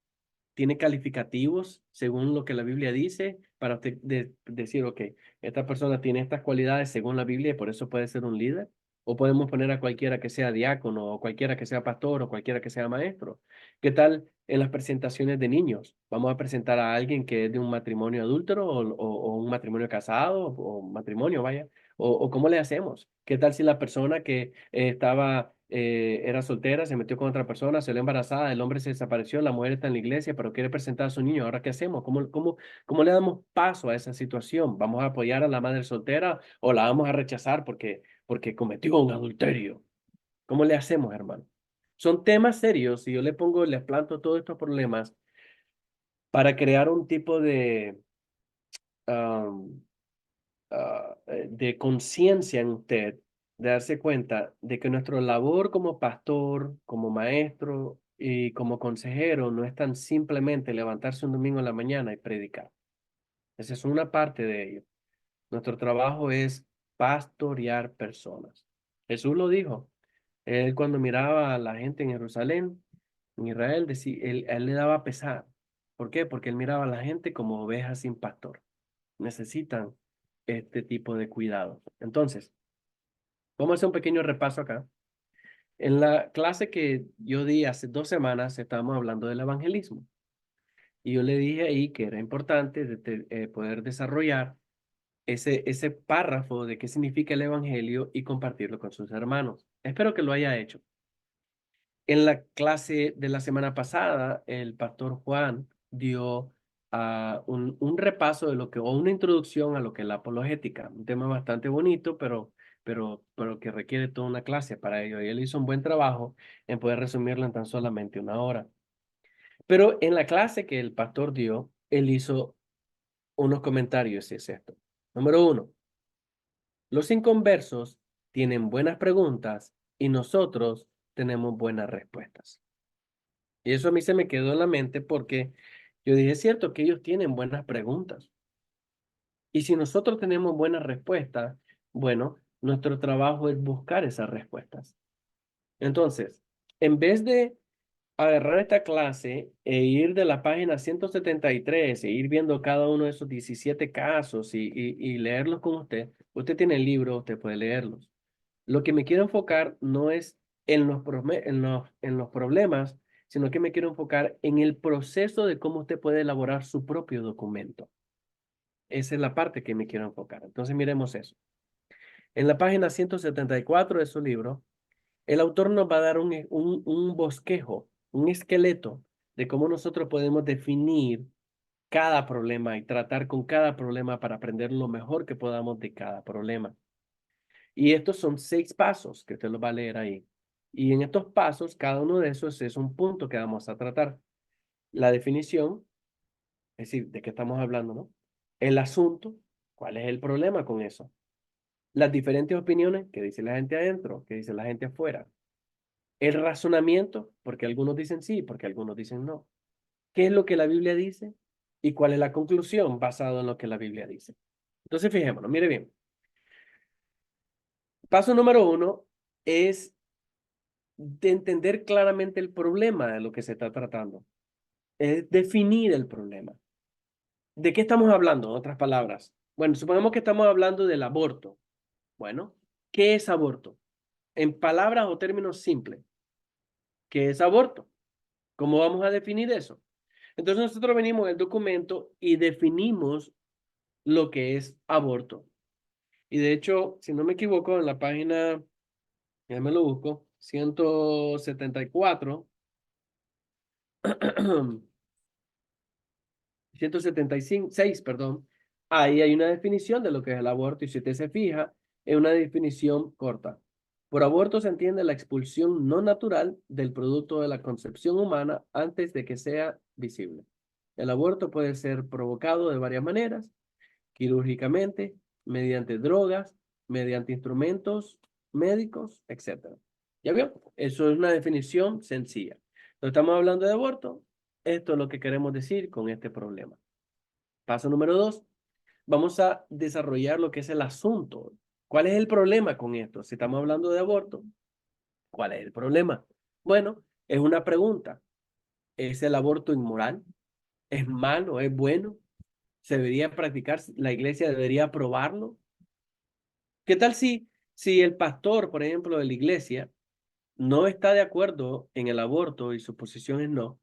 ¿Tiene calificativos según lo que la Biblia dice para usted decir, ok, esta persona tiene estas cualidades según la Biblia y por eso puede ser un líder? ¿O podemos poner a cualquiera que sea diácono o cualquiera que sea pastor o cualquiera que sea maestro? ¿Qué tal en las presentaciones de niños? ¿Vamos a presentar a alguien que es de un matrimonio adúltero o un matrimonio casado o matrimonio, vaya? O cómo le hacemos? ¿Qué tal si la persona que era soltera, se metió con otra persona, salió embarazada, el hombre se desapareció, la mujer está en la iglesia, pero quiere presentar a su niño? ¿Ahora qué hacemos? ¿Cómo le damos paso a esa situación? ¿Vamos a apoyar a la madre soltera o la vamos a rechazar porque cometió un adulterio? ¿Cómo le hacemos, hermano? Son temas serios y yo les planto todos estos problemas para crear un tipo um, de conciencia en usted, de darse cuenta de que nuestra labor como pastor, como maestro y como consejero no es tan simplemente levantarse un domingo en la mañana y predicar. Esa es una parte de ello. Nuestro trabajo es pastorear personas. Jesús lo dijo. Él cuando miraba a la gente en Jerusalén, en Israel, él le daba pesar. ¿Por qué? Porque él miraba a la gente como ovejas sin pastor. Necesitan este tipo de cuidado. Entonces, vamos a hacer un pequeño repaso acá. En la clase que yo di hace 2 semanas, estábamos hablando del evangelismo. Y yo le dije ahí que era importante poder desarrollar ese párrafo de qué significa el evangelio y compartirlo con sus hermanos. Espero que lo haya hecho. En la clase de la semana pasada, el pastor Juan dio un repaso de lo que, o una introducción a lo que es la apologética, un tema bastante bonito, pero que requiere toda una clase para ello. Y él hizo un buen trabajo en poder resumirlo en tan solamente 1 hora. Pero en la clase que el pastor dio, él hizo unos comentarios y es esto. Número 1, los inconversos tienen buenas preguntas y nosotros tenemos buenas respuestas. Y eso a mí se me quedó en la mente porque Yo dije, es cierto que ellos tienen buenas preguntas. Y si nosotros tenemos buenas respuestas, bueno, nuestro trabajo es buscar esas respuestas. Entonces, en vez de agarrar esta clase e ir de la página 173 e ir viendo cada uno de esos 17 casos y leerlos con usted, usted tiene el libro, usted puede leerlos. Lo que me quiero enfocar no es en en los problemas, sino que me quiero enfocar en el proceso de cómo usted puede elaborar su propio documento. Esa es la parte que me quiero enfocar. Entonces, miremos eso. En la página 174 de su libro, el autor nos va a dar un bosquejo, un esqueleto de cómo nosotros podemos definir cada problema y tratar con cada problema para aprender lo mejor que podamos de cada problema. Y estos son 6 pasos que usted los va a leer ahí. Y en estos pasos, cada uno de esos es un punto que vamos a tratar. La definición, es decir, de qué estamos hablando, ¿no? El asunto, ¿cuál es el problema con eso? Las diferentes opiniones que dice la gente adentro, que dice la gente afuera. El razonamiento, porque algunos dicen sí, porque algunos dicen no. ¿Qué es lo que la Biblia dice? ¿Y cuál es la conclusión basada en lo que la Biblia dice? Entonces, fijémonos, mire bien. Paso número 1 es de entender claramente el problema de lo que se está tratando. Es definir el problema. ¿De qué estamos hablando? En otras palabras. Bueno, supongamos que estamos hablando del aborto. Bueno, ¿qué es aborto? En palabras o términos simples, ¿qué es aborto? ¿Cómo vamos a definir eso? Entonces nosotros venimos en el documento y definimos lo que es aborto. Y de hecho, si no me equivoco, en la página, ya me lo busco, 174, 176, perdón, ahí hay una definición de lo que es el aborto y si usted se fija, es una definición corta. Por aborto se entiende la expulsión no natural del producto de la concepción humana antes de que sea visible. El aborto puede ser provocado de varias maneras, quirúrgicamente, mediante drogas, mediante instrumentos médicos, etcétera. ¿Ya vio? Eso es una definición sencilla. No estamos hablando de aborto. Esto es lo que queremos decir con este problema. Paso número 2. Vamos a desarrollar lo que es el asunto. ¿Cuál es el problema con esto? Si estamos hablando de aborto, ¿cuál es el problema? Bueno, es una pregunta. ¿Es el aborto inmoral? ¿Es malo? ¿Es bueno? ¿Se debería practicar? ¿La iglesia debería aprobarlo? ¿Qué tal si el pastor, por ejemplo, de la iglesia, no está de acuerdo en el aborto y su posición es no,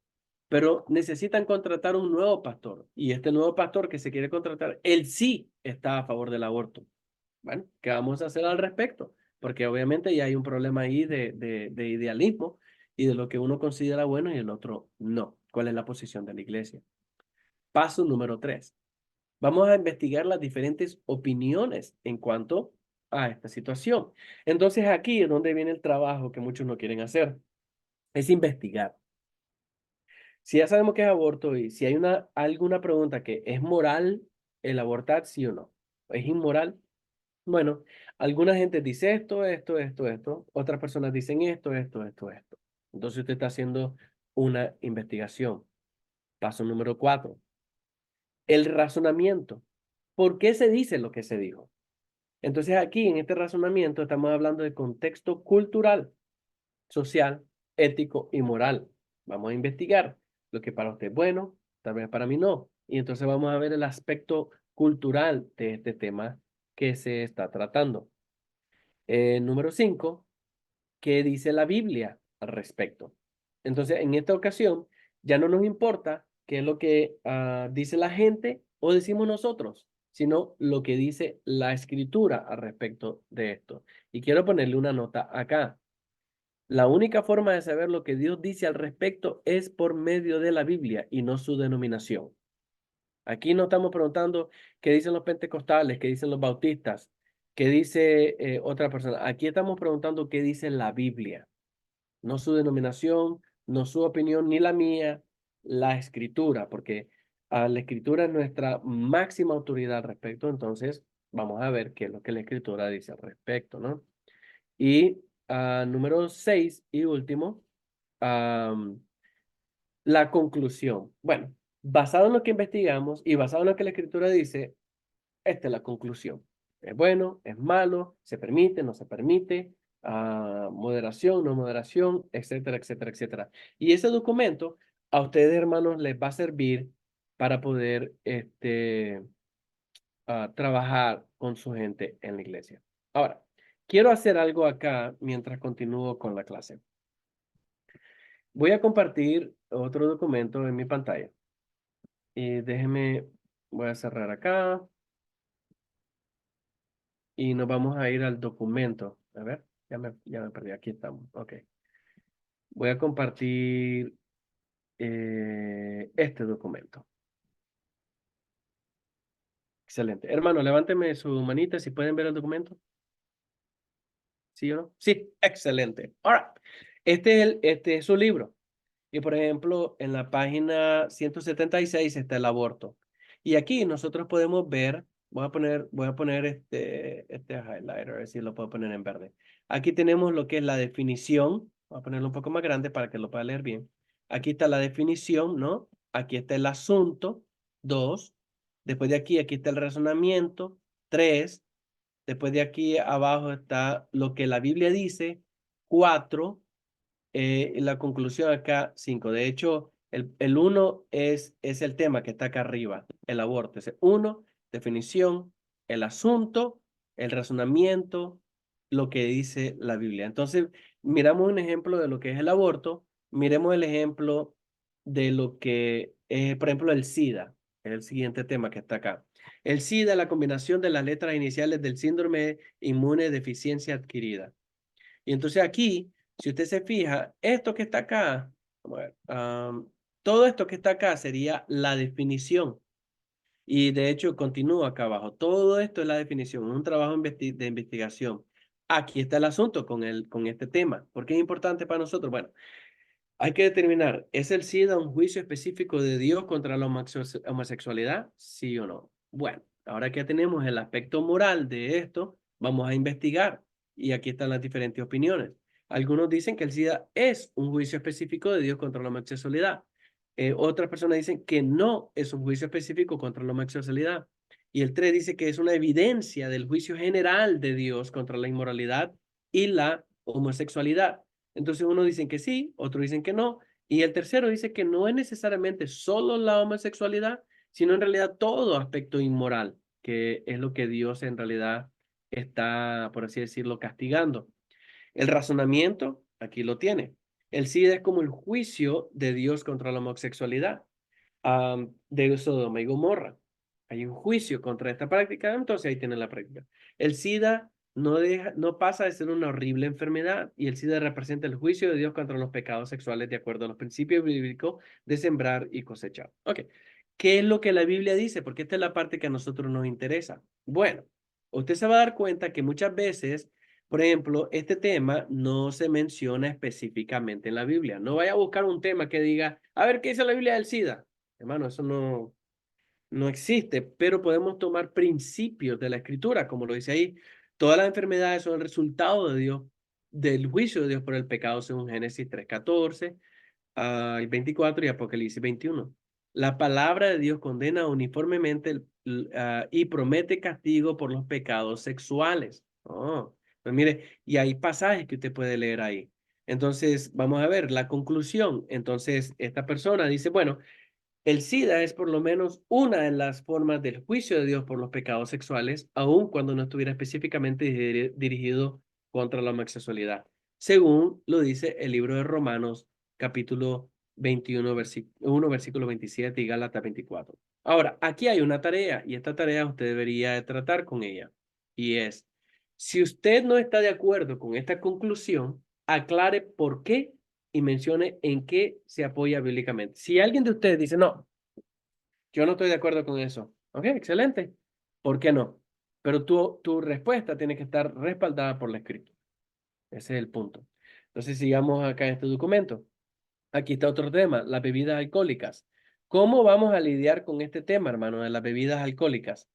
pero necesitan contratar un nuevo pastor y este nuevo pastor que se quiere contratar, él sí está a favor del aborto? Bueno, ¿qué vamos a hacer al respecto? Porque obviamente ya hay un problema ahí de idealismo y de lo que uno considera bueno y el otro no. ¿Cuál es la posición de la iglesia? Paso número 3. Vamos a investigar las diferentes opiniones en cuanto a esta situación. Entonces aquí es donde viene el trabajo que muchos no quieren hacer, es investigar. Si ya sabemos qué es aborto y si hay alguna pregunta que es moral el abortar, sí o no, es inmoral. Bueno, alguna gente dice esto, otras personas dicen esto. Entonces usted está haciendo una investigación. Paso número 4, el razonamiento. ¿Por qué se dice lo que se dijo? Entonces aquí en este razonamiento estamos hablando de contexto cultural, social, ético y moral. Vamos a investigar lo que para usted es bueno, tal vez para mí no. Y entonces vamos a ver el aspecto cultural de este tema que se está tratando. Número 5, ¿qué dice la Biblia al respecto? Entonces, en esta ocasión, ya no nos importa qué es lo que dice la gente o decimos nosotros, sino lo que dice la Escritura al respecto de esto. Y quiero ponerle una nota acá. La única forma de saber lo que Dios dice al respecto es por medio de la Biblia y no su denominación. Aquí no estamos preguntando qué dicen los pentecostales, qué dicen los bautistas, qué dice otra persona. Aquí estamos preguntando qué dice la Biblia, no su denominación, no su opinión, ni la mía, la escritura, porque la escritura es nuestra máxima autoridad al respecto. Entonces, vamos a ver qué es lo que la escritura dice al respecto, ¿no? Y número 6 y último, la conclusión. Bueno, Basado en lo que investigamos y basado en lo que la escritura dice, esta es la conclusión. ¿Es bueno? ¿Es malo? ¿Se permite? ¿No se permite? Moderación, no moderación, etcétera, etcétera, etcétera. Y ese documento a ustedes, hermanos, les va a servir para poder trabajar con su gente en la iglesia. Ahora, quiero hacer algo acá mientras continúo con la clase. Voy a compartir otro documento en mi pantalla. Y déjenme, voy a cerrar acá y nos vamos a ir al documento. A ver, ya me perdí. Aquí estamos. Ok. Voy a compartir este documento. Excelente. Hermano, levánteme su manita si pueden ver el documento. ¿Sí o no? Sí, excelente. Ahora, este es su libro. Y por ejemplo, en la página 176 está el aborto. Y aquí nosotros podemos ver, voy a poner este highlighter, a ver si lo puedo poner en verde. Aquí tenemos lo que es la definición. Voy a ponerlo un poco más grande para que lo pueda leer bien. Aquí está la definición, ¿no? Aquí está el asunto, 2. Después de aquí está el razonamiento, 3. Después de aquí abajo está lo que la Biblia dice, 4. La conclusión acá, 5. De hecho, el 1 es el tema que está acá arriba, el aborto. Es 1, definición, el asunto, el razonamiento, lo que dice la Biblia. Entonces, miramos un ejemplo de lo que es el aborto, miremos el ejemplo de lo que es, por ejemplo, el SIDA, es el siguiente tema que está acá. El SIDA es la combinación de las letras iniciales del síndrome inmune deficiencia adquirida. Y entonces aquí, si usted se fija, esto que está acá, vamos a ver, todo esto que está acá sería la definición. Y de hecho continúa acá abajo. Todo esto es la definición, un trabajo de investigación. Aquí está el asunto con este tema. ¿Por qué es importante para nosotros? Bueno, hay que determinar, ¿es el SIDA un juicio específico de Dios contra la homosexualidad? ¿Sí o no? Bueno, ahora que tenemos el aspecto moral de esto, vamos a investigar. Y aquí están las diferentes opiniones. Algunos dicen que el SIDA es un juicio específico de Dios contra la homosexualidad. Otras personas dicen que no es un juicio específico contra la homosexualidad. Y el 3 dice que es una evidencia del juicio general de Dios contra la inmoralidad y la homosexualidad. Entonces uno dicen que sí, otros dicen que no, y el tercero dice que no es necesariamente solo la homosexualidad, sino en realidad todo aspecto inmoral, que es lo que Dios en realidad está, por así decirlo, castigando. El razonamiento, aquí lo tiene. El SIDA es como el juicio de Dios contra la homosexualidad de Sodoma y Gomorra. Hay un juicio contra esta práctica, entonces ahí tienen la práctica. El SIDA no pasa de ser una horrible enfermedad y el SIDA representa el juicio de Dios contra los pecados sexuales de acuerdo a los principios bíblicos de sembrar y cosechar. Ok, ¿qué es lo que la Biblia dice? Porque esta es la parte que a nosotros nos interesa. Bueno, usted se va a dar cuenta que muchas veces, por ejemplo, este tema no se menciona específicamente en la Biblia. No vaya a buscar un tema que diga, a ver, ¿qué dice la Biblia del SIDA? Hermano, eso no existe, pero podemos tomar principios de la escritura, como lo dice ahí. Todas las enfermedades son el resultado de Dios, del juicio de Dios por el pecado, según Génesis 3:14, al 24 y Apocalipsis 21. La palabra de Dios condena uniformemente y promete castigo por los pecados sexuales. Oh, pues mire, y hay pasajes que usted puede leer ahí. Entonces, vamos a ver la conclusión. Entonces, esta persona dice, bueno, el SIDA es por lo menos una de las formas del juicio de Dios por los pecados sexuales, aun cuando no estuviera específicamente dirigido contra la homosexualidad, según lo dice el libro de Romanos, capítulo 21, versículo 27 y Gálatas 24. Ahora, aquí hay una tarea y esta tarea usted debería tratar con ella y es, si usted no está de acuerdo con esta conclusión, aclare por qué y mencione en qué se apoya bíblicamente. Si alguien de ustedes dice, no, yo no estoy de acuerdo con eso, ok, excelente, ¿por qué no? Pero tu respuesta tiene que estar respaldada por la escritura. Ese es el punto. Entonces, sigamos acá en este documento. Aquí está otro tema, las bebidas alcohólicas. ¿Cómo vamos a lidiar con este tema, hermano, de las bebidas alcohólicas?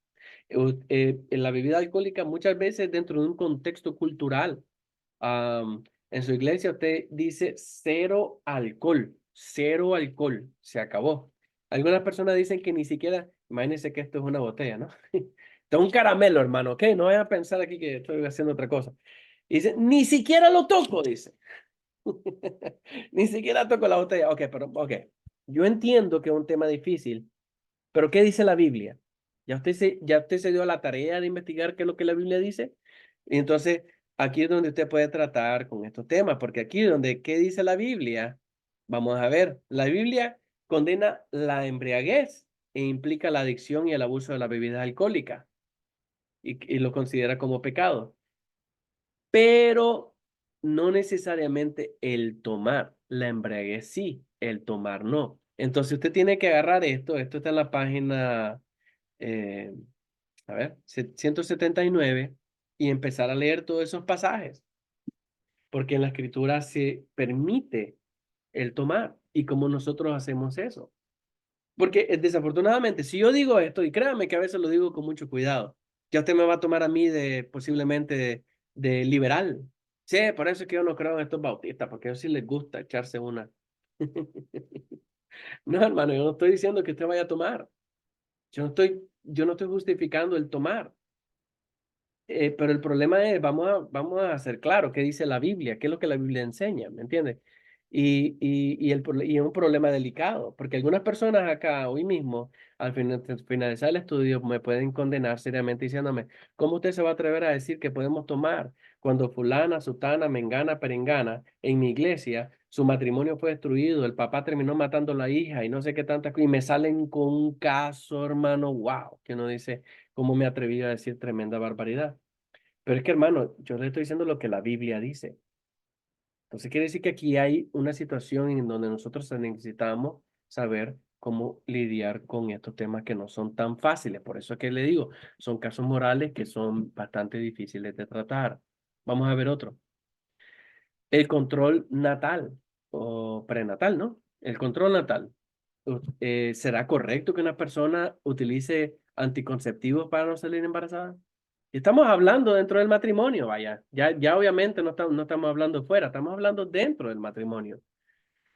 En la bebida alcohólica muchas veces dentro de un contexto cultural. En su iglesia usted dice cero alcohol, se acabó. Algunas personas dicen que ni siquiera, imagínense que esto es una botella, ¿no? Esto es un caramelo, hermano, ¿ok? No vayan a pensar aquí que estoy haciendo otra cosa. Y dice, ni siquiera lo toco, dice. Ni siquiera toco la botella. Ok, pero, ok. Yo entiendo que es un tema difícil, pero ¿qué dice la Biblia? Ya usted se dio la tarea de investigar qué es lo que la Biblia dice. Y entonces, aquí es donde usted puede tratar con estos temas, porque aquí donde, ¿qué dice la Biblia? Vamos a ver, la Biblia condena la embriaguez e implica la adicción y el abuso de la bebida alcohólica y lo considera como pecado, pero no necesariamente el tomar, la embriaguez sí, el tomar no. Entonces usted tiene que agarrar esto está en la página, eh, a ver, 179 y empezar a leer todos esos pasajes, porque en la escritura se permite el tomar y cómo nosotros hacemos eso. Porque desafortunadamente, si yo digo esto, y créanme que a veces lo digo con mucho cuidado, ya usted me va a tomar a mí de posiblemente de liberal. Sí, por eso es que yo no creo en estos bautistas, porque a ellos sí les gusta echarse una. No, hermano, yo no estoy diciendo que usted vaya a tomar. Yo no estoy justificando el tomar. Pero el problema es, vamos a ser claros, ¿qué dice la Biblia? ¿Qué es lo que la Biblia enseña? ¿Me entiendes? Y es un problema delicado, porque algunas personas acá hoy mismo, finalizar el estudio, me pueden condenar seriamente diciéndome, ¿cómo usted se va a atrever a decir que podemos tomar cuando fulana, sutana, mengana, perengana, en mi iglesia, su matrimonio fue destruido, el papá terminó matando a la hija y no sé qué tantas cosas, y me salen con un caso, hermano, wow, que uno dice, ¿cómo me atreví a decir tremenda barbaridad? Pero es que, hermano, yo le estoy diciendo lo que la Biblia dice. Entonces quiere decir que aquí hay una situación en donde nosotros necesitamos saber cómo lidiar con estos temas que no son tan fáciles. Por eso es que le digo, son casos morales que son bastante difíciles de tratar. Vamos a ver otro. El control natal o prenatal, ¿no? El control natal. ¿Será correcto que una persona utilice anticonceptivos para no salir embarazada? Estamos hablando dentro del matrimonio, vaya. Ya obviamente no estamos hablando fuera, estamos hablando dentro del matrimonio.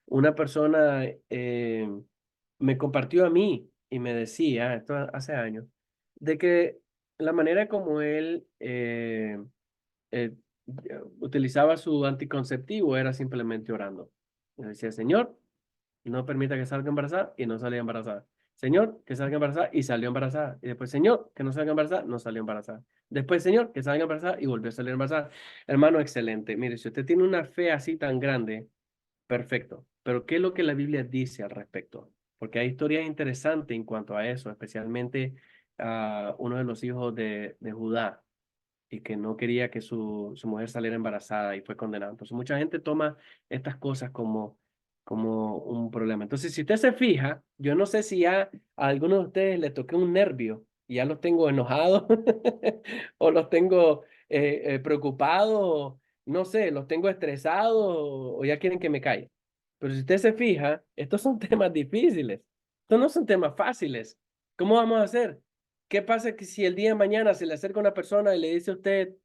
Una persona me compartió a mí y me decía, esto hace años, de que la manera como él eh, utilizaba su anticonceptivo era simplemente orando. Le decía, Señor, no permita que salga embarazada y no salía embarazada. Señor, que salga embarazada y salió embarazada. Y después, Señor, que no salga embarazada, no salió embarazada. Después, Señor, que salga embarazada y volvió a salir embarazada. Hermano, excelente. Mire, si usted tiene una fe así tan grande, perfecto. Pero ¿qué es lo que la Biblia dice al respecto? Porque hay historias interesantes en cuanto a eso, especialmente uno de los hijos de Judá y que no quería que su mujer saliera embarazada y fue condenado. Entonces, mucha gente toma estas cosas como un problema. Entonces, si usted se fija, yo no sé si ya a algunos de ustedes les toqué un nervio y ya los tengo enojados o los tengo preocupados, no sé, los tengo estresados o ya quieren que me calle. Pero si usted se fija, estos son temas difíciles. Estos no son temas fáciles. ¿Cómo vamos a hacer? ¿Qué pasa que si el día de mañana se le acerca una persona y le dice a usted,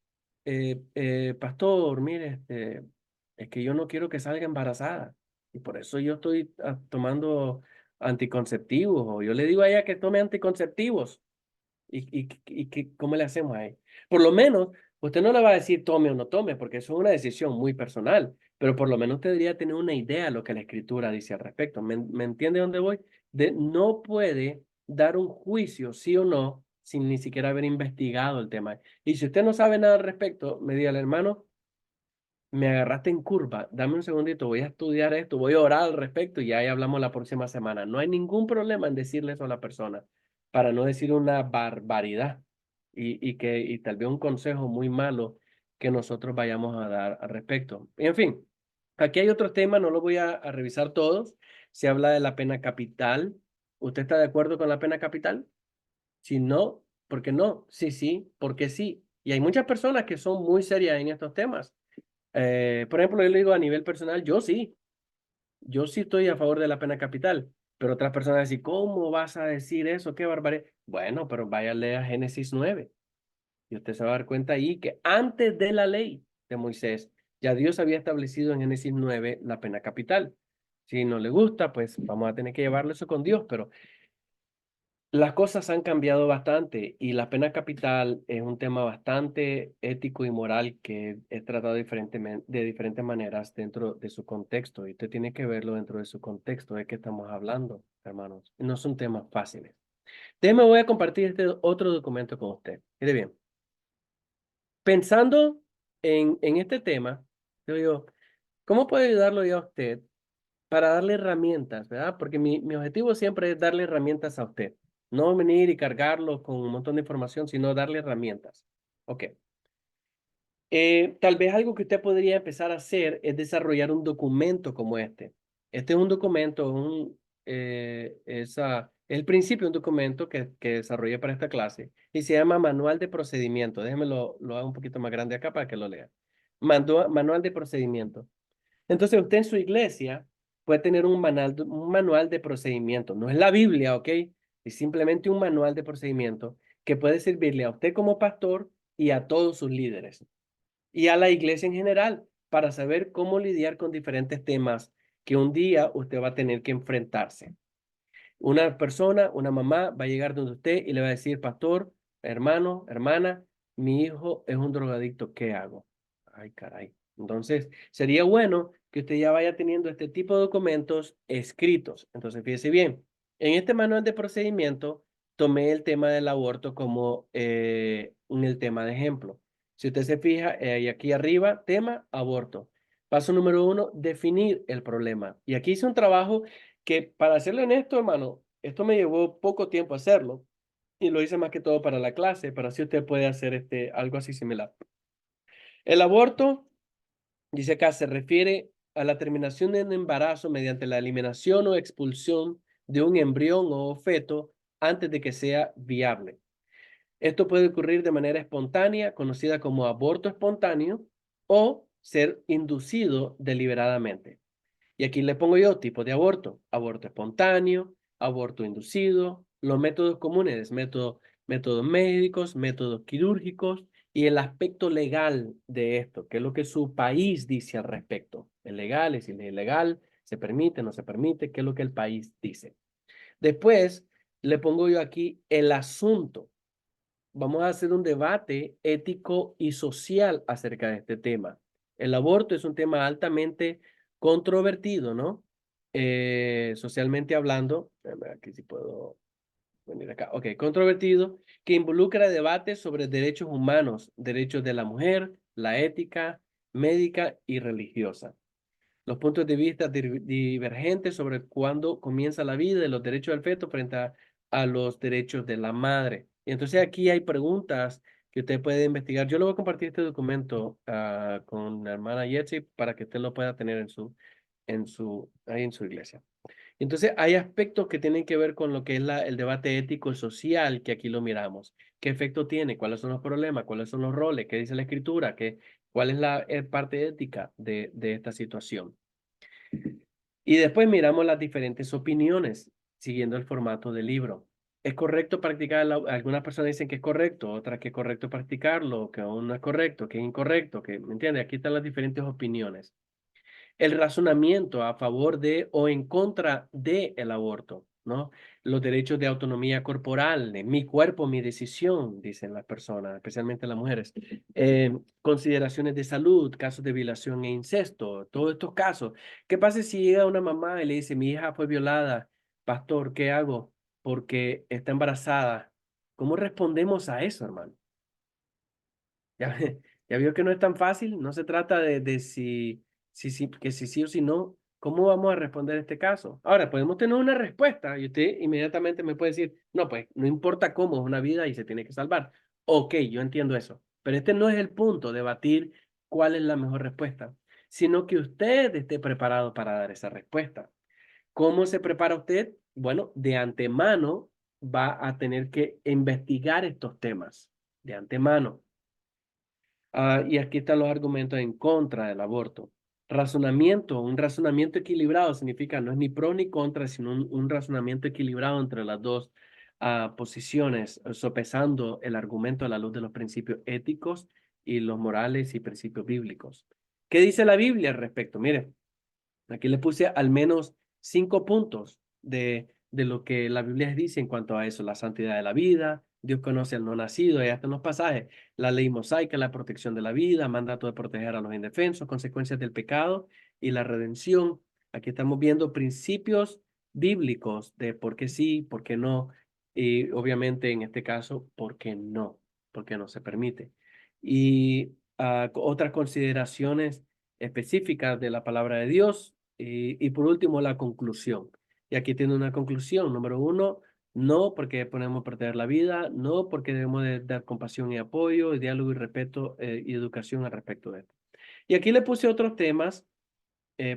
pastor, mire, es que yo no quiero que salga embarazada y por eso yo estoy tomando anticonceptivos o yo le digo a ella que tome anticonceptivos ¿cómo le hacemos ahí? Por lo menos, usted no le va a decir tome o no tome porque eso es una decisión muy personal, pero por lo menos usted debería tener una idea de lo que la escritura dice al respecto. ¿Me entiende dónde voy? No puede dar un juicio, sí o no, sin ni siquiera haber investigado el tema. Y si usted no sabe nada al respecto, me diga, hermano, me agarraste en curva, dame un segundito, voy a estudiar esto, voy a orar al respecto y ahí hablamos la próxima semana. No hay ningún problema en decirle eso a la persona, para no decir una barbaridad y tal vez un consejo muy malo que nosotros vayamos a dar al respecto. En fin, aquí hay otros temas, no los voy a revisar todos. Se habla de la pena capital. ¿Usted está de acuerdo con la pena capital? Si no, ¿por qué no? Sí, sí, porque sí. Y hay muchas personas que son muy serias en estos temas. Por ejemplo, yo le digo a nivel personal, yo sí estoy a favor de la pena capital, pero otras personas dicen, ¿cómo vas a decir eso? Qué barbaridad. Bueno, pero vaya a leer Génesis 9 y usted se va a dar cuenta ahí que antes de la ley de Moisés, ya Dios había establecido en Génesis 9 la pena capital. Si no le gusta, pues vamos a tener que llevarlo eso con Dios, pero las cosas han cambiado bastante y la pena capital es un tema bastante ético y moral que es tratado de diferentes maneras dentro de su contexto y usted tiene que verlo dentro de su contexto de qué estamos hablando, hermanos. No son temas fáciles. Déjeme, voy a compartir este otro documento con usted. Mire bien, pensando en este tema, yo digo, ¿cómo puedo ayudarlo yo a usted para darle herramientas, ¿verdad? Porque mi objetivo siempre es darle herramientas a usted. No venir y cargarlo con un montón de información, sino darle herramientas. Ok. Tal vez algo que usted podría empezar a hacer es desarrollar un documento como este. Este es un documento, es el principio de un documento que desarrollé para esta clase y se llama Manual de Procedimiento. Déjeme lo hago un poquito más grande acá para que lo lea. Manual de Procedimiento. Entonces usted en su iglesia puede tener un manual de procedimiento. No es la Biblia, ¿ok? Es simplemente un manual de procedimiento que puede servirle a usted como pastor y a todos sus líderes y a la iglesia en general para saber cómo lidiar con diferentes temas que un día usted va a tener que enfrentarse. Una persona, una mamá va a llegar donde usted y le va a decir, pastor, hermano, hermana, mi hijo es un drogadicto, ¿qué hago? Ay, caray. Entonces, sería bueno que usted ya vaya teniendo este tipo de documentos escritos. Entonces, fíjese bien, en este manual de procedimiento tomé el tema del aborto como en el tema de ejemplo. Si usted se fija, y aquí arriba, tema aborto. Paso número 1, definir el problema. Y aquí hice un trabajo que, para serle honesto, hermano, esto me llevó poco tiempo hacerlo y lo hice más que todo para la clase, pero así usted puede hacer algo así similar. El aborto, dice acá, se refiere a la terminación de un embarazo mediante la eliminación o expulsión de un embrión o feto antes de que sea viable. Esto puede ocurrir de manera espontánea, conocida como aborto espontáneo, o ser inducido deliberadamente. Y aquí le pongo yo tipos de aborto: aborto espontáneo, aborto inducido, los métodos comunes, métodos médicos, métodos quirúrgicos y el aspecto legal de esto, que es lo que su país dice al respecto. ¿Es legal? ¿Es ilegal? ¿Se permite? ¿No se permite? ¿Qué es lo que el país dice? Después le pongo yo aquí el asunto. Vamos a hacer un debate ético y social acerca de este tema. El aborto es un tema altamente controvertido, ¿no? Socialmente hablando, aquí sí puedo venir acá. Ok, controvertido, que involucra debates sobre derechos humanos, derechos de la mujer, la ética médica y religiosa. Los puntos de vista divergentes sobre cuándo comienza la vida y los derechos del feto frente a los derechos de la madre. Y entonces aquí hay preguntas que usted puede investigar. Yo le voy a compartir este documento con la hermana Yetzi para que usted lo pueda tener ahí en su iglesia. Entonces hay aspectos que tienen que ver con lo que es el debate ético y social, que aquí lo miramos. ¿Qué efecto tiene? ¿Cuáles son los problemas? ¿Cuáles son los roles? ¿Qué dice la escritura? ¿Cuál es la parte ética de esta situación? Y después miramos las diferentes opiniones, siguiendo el formato del libro. ¿Es correcto practicar? Algunas personas dicen que es correcto, otras que es correcto practicarlo, que aún no es correcto, que es incorrecto, ¿me entiende? Aquí están las diferentes opiniones. El razonamiento a favor de o en contra de el aborto, ¿no? Los derechos de autonomía corporal, de mi cuerpo, mi decisión, dicen las personas, especialmente las mujeres. Consideraciones de salud, casos de violación e incesto, todos estos casos. ¿Qué pasa si llega una mamá y le dice, mi hija fue violada, pastor, ¿qué hago? Porque está embarazada. ¿Cómo respondemos a eso, hermano? Ya, ya vio que no es tan fácil, no se trata de si sí o si no, ¿cómo vamos a responder este caso? Ahora, podemos tener una respuesta y usted inmediatamente me puede decir, no, pues no importa cómo, es una vida y se tiene que salvar. Ok, yo entiendo eso, pero este no es el punto, debatir cuál es la mejor respuesta, sino que usted esté preparado para dar esa respuesta. ¿Cómo se prepara usted? Bueno, de antemano va a tener que investigar estos temas, de antemano. Y aquí están los argumentos en contra del aborto. Un razonamiento equilibrado significa no es ni pro ni contra, sino un razonamiento equilibrado entre las dos posiciones, sopesando el argumento a la luz de los principios éticos y los morales y principios bíblicos. ¿Qué dice la Biblia al respecto? Mire, Aquí le puse al menos 5 puntos de lo que la Biblia dice en cuanto a eso, la santidad de la vida, Dios conoce al no nacido, ahí están los pasajes, la ley mosaica, la protección de la vida, mandato de proteger a los indefensos, consecuencias del pecado y la redención. Aquí estamos viendo principios bíblicos de por qué sí, por qué no, y obviamente en este caso, por qué no se permite. Y otras consideraciones específicas de la palabra de Dios. Y por último, la conclusión. Y aquí tiene una conclusión. Número uno, no porque ponemos perder la vida, no porque debemos de dar compasión y apoyo, y diálogo y respeto y educación al respecto de esto. Y aquí le puse otros temas,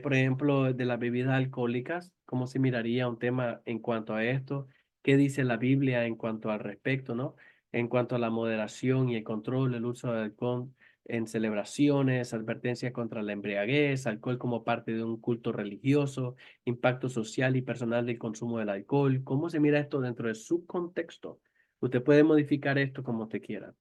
por ejemplo, de las bebidas alcohólicas, cómo se miraría un tema en cuanto a esto, qué dice la Biblia en cuanto al respecto, ¿no? En cuanto a la moderación y el control, el uso del alcohol en celebraciones, advertencias contra la embriaguez, alcohol como parte de un culto religioso, impacto social y personal del consumo del alcohol, cómo se mira esto dentro de su contexto. Usted puede modificar esto como usted quiera.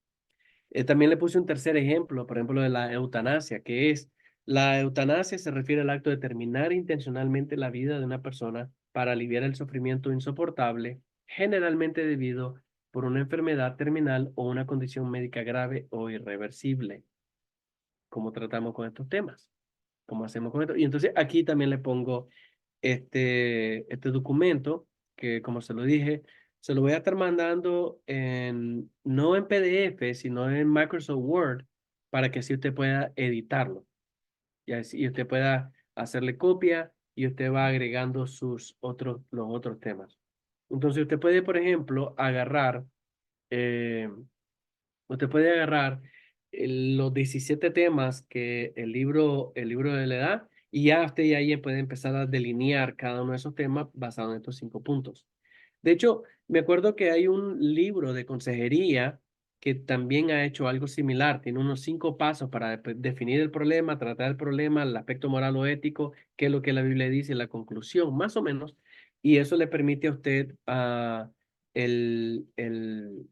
También le puse un tercer ejemplo, por ejemplo, de la eutanasia, que es la eutanasia se refiere al acto de terminar intencionalmente la vida de una persona para aliviar el sufrimiento insoportable, generalmente debido por una enfermedad terminal o una condición médica grave o irreversible. ¿Cómo tratamos con estos temas? ¿Cómo hacemos con esto? Y entonces aquí también le pongo este documento que, como se lo dije, se lo voy a estar mandando no en PDF, sino en Microsoft Word, para que así usted pueda editarlo. Y así usted pueda hacerle copia y usted va agregando los otros temas. Entonces usted puede, por ejemplo, eh, agarrar los 17 temas que el libro le da y ya usted ya ahí puede empezar a delinear cada uno de esos temas basado en estos 5 puntos. De hecho, me acuerdo que hay un libro de consejería que también ha hecho algo similar. Tiene unos 5 pasos para definir el problema, tratar el problema, el aspecto moral o ético, qué es lo que la Biblia dice, la conclusión, más o menos. Y eso le permite a usted el, el,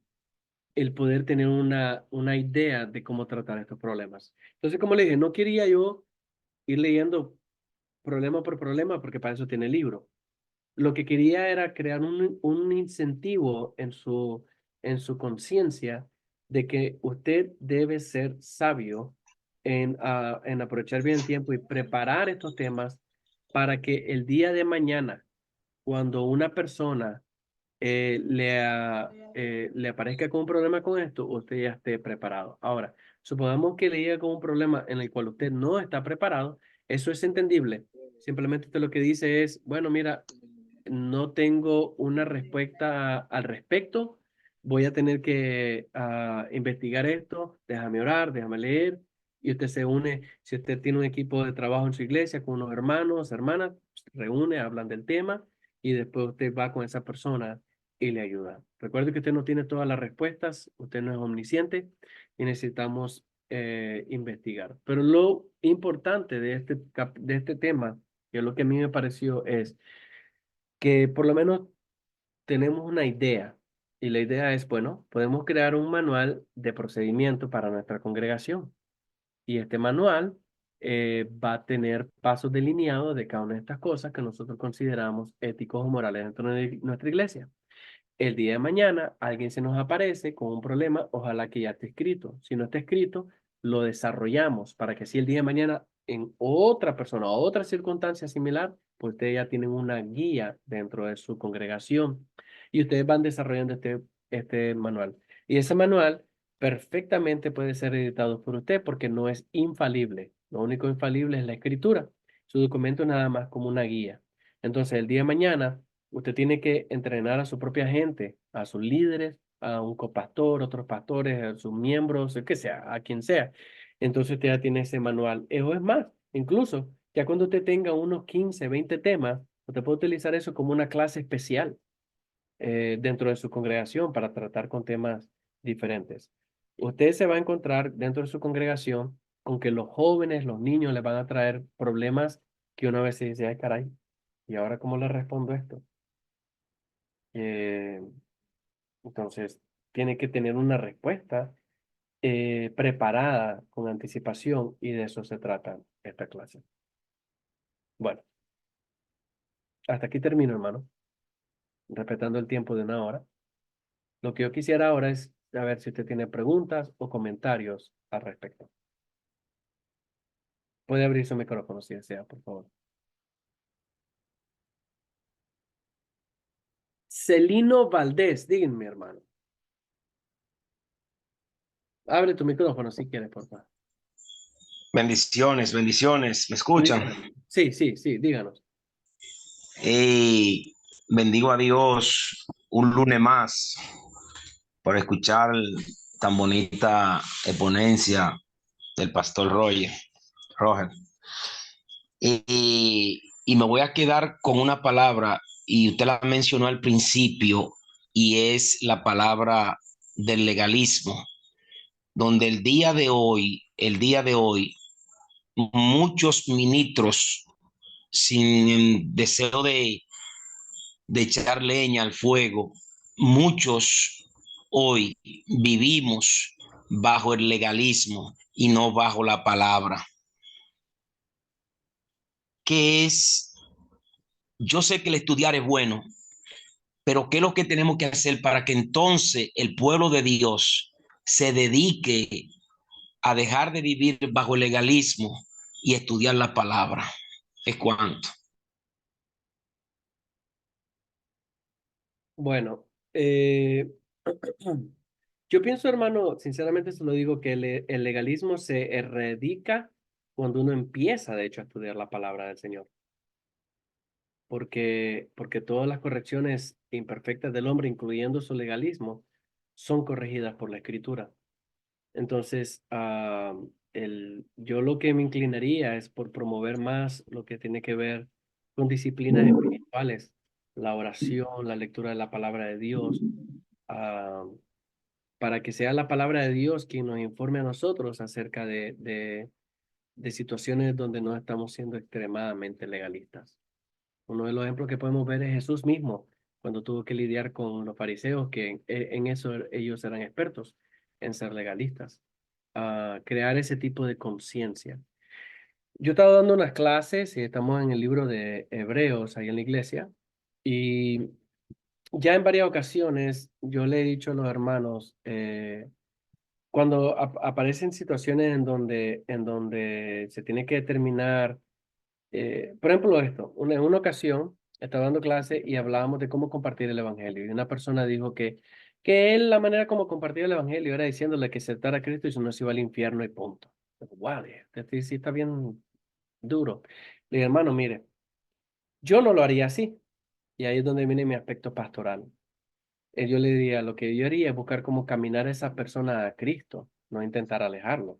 el poder tener una idea de cómo tratar estos problemas. Entonces, como le dije, no quería yo ir leyendo problema por problema porque para eso tiene el libro. Lo que quería era crear un incentivo en su conciencia de que usted debe ser sabio en aprovechar bien el tiempo y preparar estos temas para que el día de mañana, cuando una persona le aparezca con un problema con esto, usted ya esté preparado. Ahora, supongamos que le llegue con un problema en el cual usted no está preparado, eso es entendible. Simplemente usted lo que dice es, bueno, mira, no tengo una respuesta al respecto, voy a tener que investigar esto, déjame orar, déjame leer, y usted se une, si usted tiene un equipo de trabajo en su iglesia con unos hermanos, hermanas, se reúne, hablan del tema, y después usted va con esa persona y le ayuda. Recuerde que usted no tiene todas las respuestas, usted no es omnisciente y necesitamos investigar. Pero lo importante de este tema, que es lo que a mí me pareció, es que por lo menos tenemos una idea. Y la idea es, bueno, podemos crear un manual de procedimiento para nuestra congregación. Y este manual va a tener pasos delineados de cada una de estas cosas que nosotros consideramos éticos o morales dentro de nuestra iglesia. El día de mañana alguien se nos aparece con un problema, ojalá que ya esté escrito. Si no está escrito, lo desarrollamos para que si el día de mañana en otra persona o otra circunstancia similar, pues ustedes ya tienen una guía dentro de su congregación y ustedes van desarrollando este manual. Y ese manual perfectamente puede ser editado por usted porque no es infalible. Lo único infalible es la escritura. Su documento es nada más como una guía. Entonces, el día de mañana usted tiene que entrenar a su propia gente, a sus líderes, a un copastor, otros pastores, a sus miembros, el que sea, a quien sea. Entonces usted ya tiene ese manual. O es más, incluso ya cuando usted tenga unos 15, 20 temas, usted puede utilizar eso como una clase especial dentro de su congregación para tratar con temas diferentes. Usted se va a encontrar dentro de su congregación con que los jóvenes, los niños les van a traer problemas que una vez se dice, ay caray, ¿y ahora cómo le respondo esto? Eh, entonces, tiene que tener una respuesta preparada con anticipación y de eso se trata esta clase. Bueno, hasta aquí termino, hermano, respetando el tiempo de 1 hora. Lo que yo quisiera ahora es saber si usted tiene preguntas o comentarios al respecto. Puede abrir su micrófono si desea, por favor. Celino Valdés, díganme, hermano. Abre tu micrófono si quieres, por favor. Bendiciones, bendiciones, ¿me escuchan? Bendiciones. Sí, sí, sí, díganos. Y bendigo a Dios un lunes más por escuchar tan bonita exponencia del pastor Roger. Y me voy a quedar con una palabra, y usted la mencionó al principio, y es la palabra del legalismo, donde el día de hoy, muchos ministros sin deseo de echar leña al fuego, muchos hoy vivimos bajo el legalismo y no bajo la palabra. ¿Qué es? Yo sé que el estudiar es bueno, pero ¿qué es lo que tenemos que hacer para que entonces el pueblo de Dios se dedique a dejar de vivir bajo el legalismo y estudiar la palabra? Es cuanto. Bueno, yo pienso, hermano, sinceramente se lo digo, que el legalismo se erradica cuando uno empieza, de hecho, a estudiar la palabra del Señor, porque todas las correcciones imperfectas del hombre, incluyendo su legalismo, son corregidas por la Escritura. Entonces, yo lo que me inclinaría es por promover más lo que tiene que ver con disciplinas espirituales, la oración, la lectura de la palabra de Dios, ah, para que sea la palabra de Dios quien nos informe a nosotros acerca de situaciones donde no estamos siendo extremadamente legalistas. Uno de los ejemplos que podemos ver es Jesús mismo, cuando tuvo que lidiar con los fariseos, que en eso ellos eran expertos, en ser legalistas, a crear ese tipo de conciencia. Yo estaba dando unas clases y estamos en el libro de Hebreos ahí en la iglesia, y ya en varias ocasiones yo le he dicho a los hermanos, cuando aparecen situaciones en donde se tiene que determinar, por ejemplo, en una ocasión estaba dando clase y hablábamos de cómo compartir el evangelio. Y una persona dijo que él, la manera como compartir el evangelio era diciéndole que aceptara a Cristo y si no se iba al infierno y punto. Wow, este sí está bien duro. Le dije, hermano, mire, yo no lo haría así. Y ahí es donde viene mi aspecto pastoral. Yo le diría, lo que yo haría es buscar cómo caminar a esa persona a Cristo, no intentar alejarlo.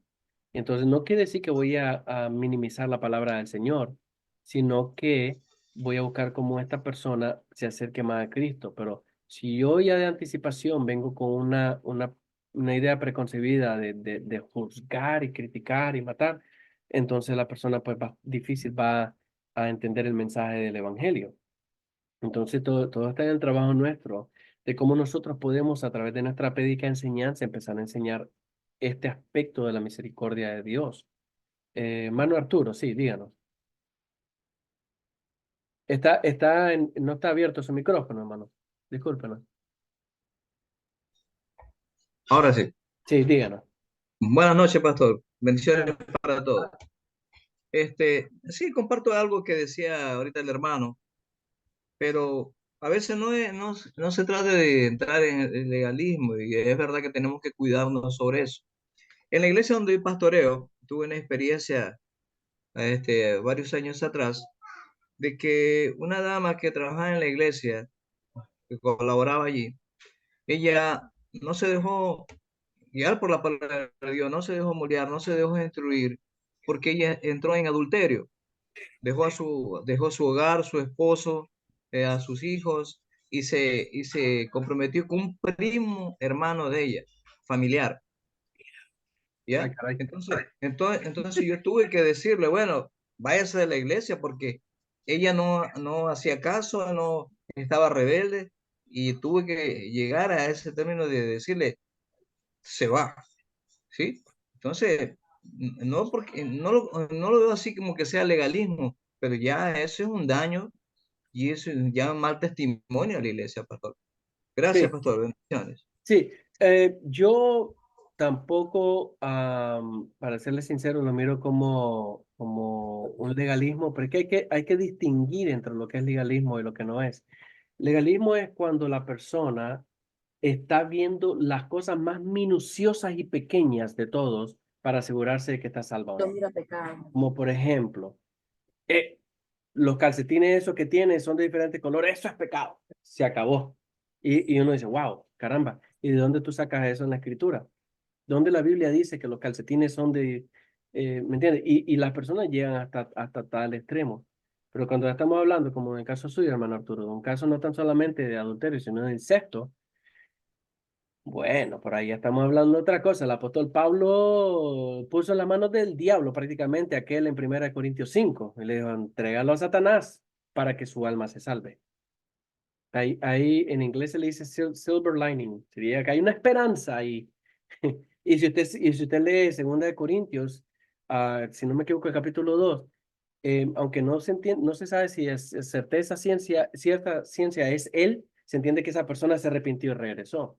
Y entonces no quiere decir que voy a minimizar la palabra del Señor, sino que voy a buscar cómo esta persona se acerque más a Cristo. Pero si yo ya de anticipación vengo con una idea preconcebida de juzgar y criticar y matar, entonces la persona pues difícil va a entender el mensaje del Evangelio. Entonces, todo está en el trabajo nuestro, de cómo nosotros podemos, a través de nuestra prédica enseñanza, empezar a enseñar este aspecto de la misericordia de Dios. Mano Arturo, sí, díganos. No está abierto su micrófono, hermano. Discúlpenos. Ahora sí. Sí, díganos. Buenas noches, pastor. Bendiciones para todos. Sí, comparto algo que decía ahorita el hermano, pero a veces no se trata de entrar en el legalismo y es verdad que tenemos que cuidarnos sobre eso. En la iglesia donde yo pastoreo, tuve una experiencia varios años atrás de que una dama que trabajaba en la iglesia, que colaboraba allí, ella no se dejó guiar por la palabra de Dios, no se dejó moldear, no se dejó instruir, porque ella entró en adulterio, dejó su hogar, su esposo, a sus hijos, y se comprometió con un primo hermano de ella, familiar, Ay, ¿ya? caray. Entonces yo tuve que decirle, bueno, váyase de la iglesia porque ella no hacía caso, no estaba rebelde, y tuve que llegar a ese término de decirle, se va. ¿Sí? Entonces, no lo veo así como que sea legalismo, pero ya eso es un daño y eso es ya un mal testimonio a la iglesia, pastor. Gracias, Sí, pastor. Bendiciones. sí. Yo tampoco, para serle sincero, lo miro como un legalismo, porque hay que distinguir entre lo que es legalismo y lo que no es. Legalismo es cuando la persona está viendo las cosas más minuciosas y pequeñas de todos para asegurarse de que está salva o no. Como por ejemplo, eh, los calcetines esos que tiene son de diferentes colores, eso es pecado. Se acabó. Y uno dice, wow, caramba, ¿y de dónde tú sacas eso en la escritura? ¿Dónde la Biblia dice que los calcetines son de, ¿me entiendes? Y las personas llegan hasta tal extremo. Pero cuando estamos hablando, como en el caso suyo, hermano Arturo, de un caso no tan solamente de adulterio, sino de incesto, bueno, por ahí estamos hablando de otra cosa. El apóstol Pablo puso en las manos del diablo prácticamente aquel en 1 Corintios 5. Y le dijo, entrégalo a Satanás para que su alma se salve. Ahí en inglés se le dice silver lining. Sería que hay una esperanza ahí. Y si usted lee 2 Corintios, si no me equivoco, el capítulo 2, aunque no se entiende, no se sabe si es certeza cierta ciencia es él, se entiende que esa persona se arrepintió y regresó.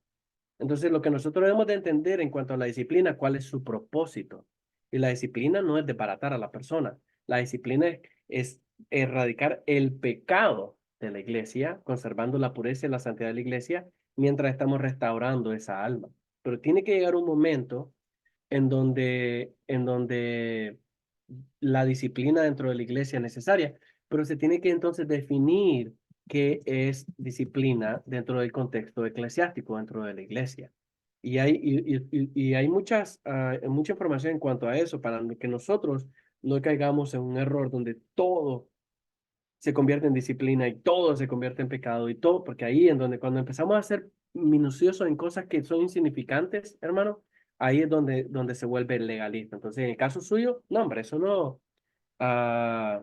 Entonces, lo que nosotros debemos de entender en cuanto a la disciplina, cuál es su propósito. Y la disciplina no es desbaratar a la persona. La disciplina es erradicar el pecado de la iglesia, conservando la pureza y la santidad de la iglesia, mientras estamos restaurando esa alma. Pero tiene que llegar un momento en donde la disciplina dentro de la iglesia es necesaria, pero se tiene que entonces definir qué es disciplina dentro del contexto eclesiástico dentro de la iglesia. Y hay mucha información en cuanto a eso para que nosotros no caigamos en un error donde todo se convierte en disciplina y todo se convierte en pecado y todo, porque ahí en donde cuando empezamos a ser minuciosos en cosas que son insignificantes, hermano, ahí es donde se vuelve legalista. Entonces, en el caso suyo, no, hombre, eso no, ah,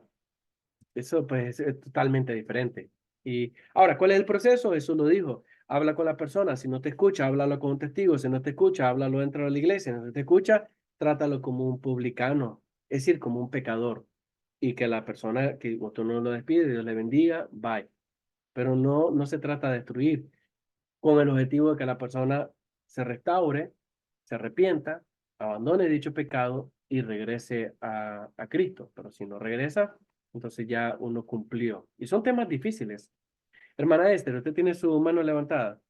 eso pues es totalmente diferente. Y ahora, ¿cuál es el proceso? Eso lo dijo. Habla con la persona. Si no te escucha, háblalo con un testigo. Si no te escucha, háblalo dentro de la iglesia. Si no te escucha, trátalo como un publicano, es decir, como un pecador. Y que la persona que tú no lo despide, Dios le bendiga, bye. Pero no se trata de destruir, con el objetivo de que la persona se restaure, se arrepienta, abandone dicho pecado y regrese a Cristo. Pero si no regresa, entonces ya uno cumplió. Y son temas difíciles. Hermana Esther, usted tiene su mano levantada.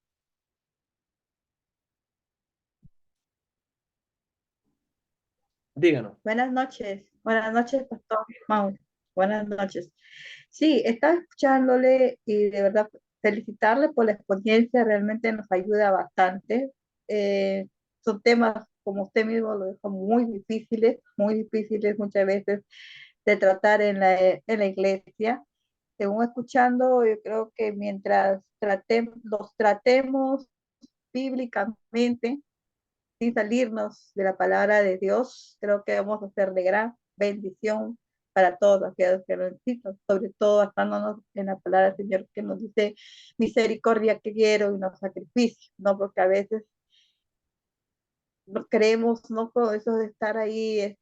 Díganos. Buenas noches, Pastor Mau. Buenas noches. Sí, estaba escuchándole y de verdad felicitarle por la experiencia, realmente nos ayuda bastante. Eh, Son temas, como usted mismo lo dijo, muy difíciles muchas veces de tratar en la iglesia. Según escuchando, yo creo que mientras los tratemos bíblicamente, sin salirnos de la palabra de Dios, creo que vamos a ser de gran bendición para todos aquellos que lo necesitan, sobre todo basándonos en la palabra del Señor que nos dice misericordia que quiero y no sacrificio, ¿no? Porque a veces nos creemos, ¿no? Con eso de estar ahí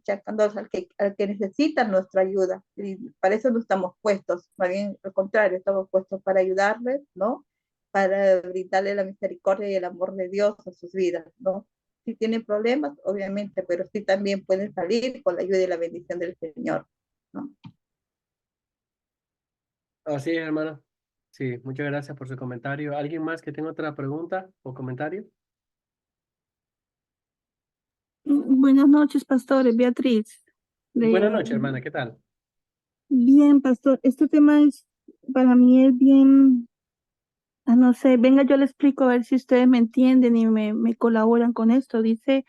chacando al que necesita nuestra ayuda. Y para eso no estamos puestos, más bien al contrario, estamos puestos para ayudarles, ¿no? Para brindarle la misericordia y el amor de Dios a sus vidas, ¿no? Si tienen problemas, obviamente, pero sí también pueden salir con la ayuda y la bendición del Señor, ¿no? Así es, hermano. Sí, muchas gracias por su comentario. ¿Alguien más que tenga otra pregunta o comentario? Buenas noches, pastores. Beatriz. Buenas noches, hermana. ¿Qué tal? Bien, pastor. Este tema para mí es bien, no sé, venga, yo le explico a ver si ustedes me entienden y me colaboran con esto. Dice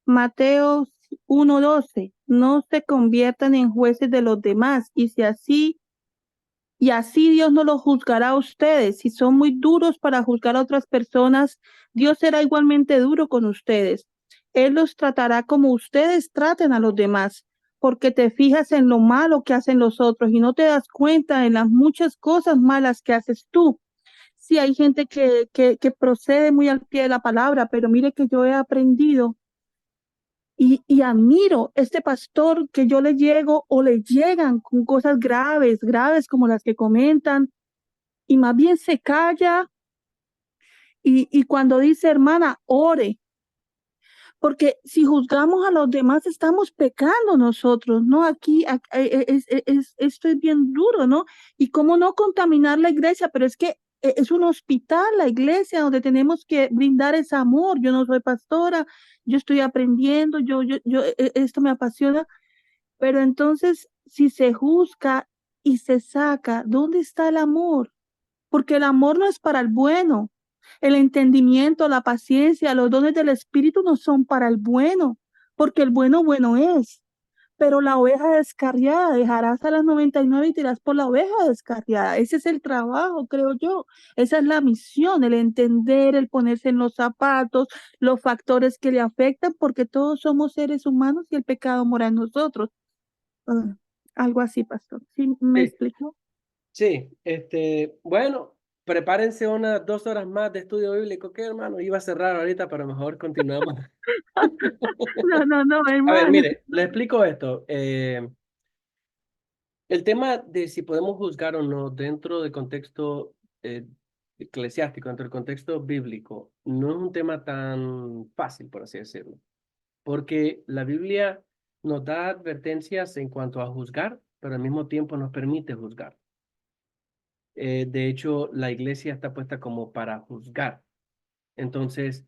Mateo 1:12, no se conviertan en jueces de los demás y así Dios no los juzgará a ustedes. Si son muy duros para juzgar a otras personas, Dios será igualmente duro con ustedes. Él los tratará como ustedes traten a los demás, porque te fijas en lo malo que hacen los otros y no te das cuenta en las muchas cosas malas que haces tú. Sí, hay gente que procede muy al pie de la palabra, pero mire que yo he aprendido Y admiro este pastor que yo le llego o le llegan con cosas graves, graves como las que comentan, y más bien se calla y cuando dice, hermana, ore, porque si juzgamos a los demás estamos pecando nosotros, ¿no? Aquí, esto es bien duro, ¿no? Y cómo no contaminar la iglesia, pero es que es un hospital, la iglesia, donde tenemos que brindar ese amor. Yo no soy pastora, yo estoy aprendiendo, esto me apasiona, pero entonces si se juzga y se saca, ¿dónde está el amor? Porque el amor no es para el bueno. El entendimiento, la paciencia, los dones del Espíritu no son para el bueno, porque el bueno bueno es. Pero la oveja descarriada, dejarás a las 99 y te irás por la oveja descarriada. Ese es el trabajo, creo yo. Esa es la misión, el entender, el ponerse en los zapatos, los factores que le afectan, porque todos somos seres humanos y el pecado mora en nosotros. Ah, algo así, pastor. ¿Sí me Sí, explico? sí, bueno, prepárense unas 2 horas más de estudio bíblico, que hermano, iba a cerrar ahorita, pero mejor continuamos. No, no, no, A ver, hermano. mire, le explico esto. El tema de si podemos juzgar o no dentro del contexto eclesiástico, dentro del contexto bíblico, no es un tema tan fácil, por así decirlo, porque la Biblia nos da advertencias en cuanto a juzgar, pero al mismo tiempo nos permite juzgar. De hecho, la iglesia está puesta como para juzgar. Entonces,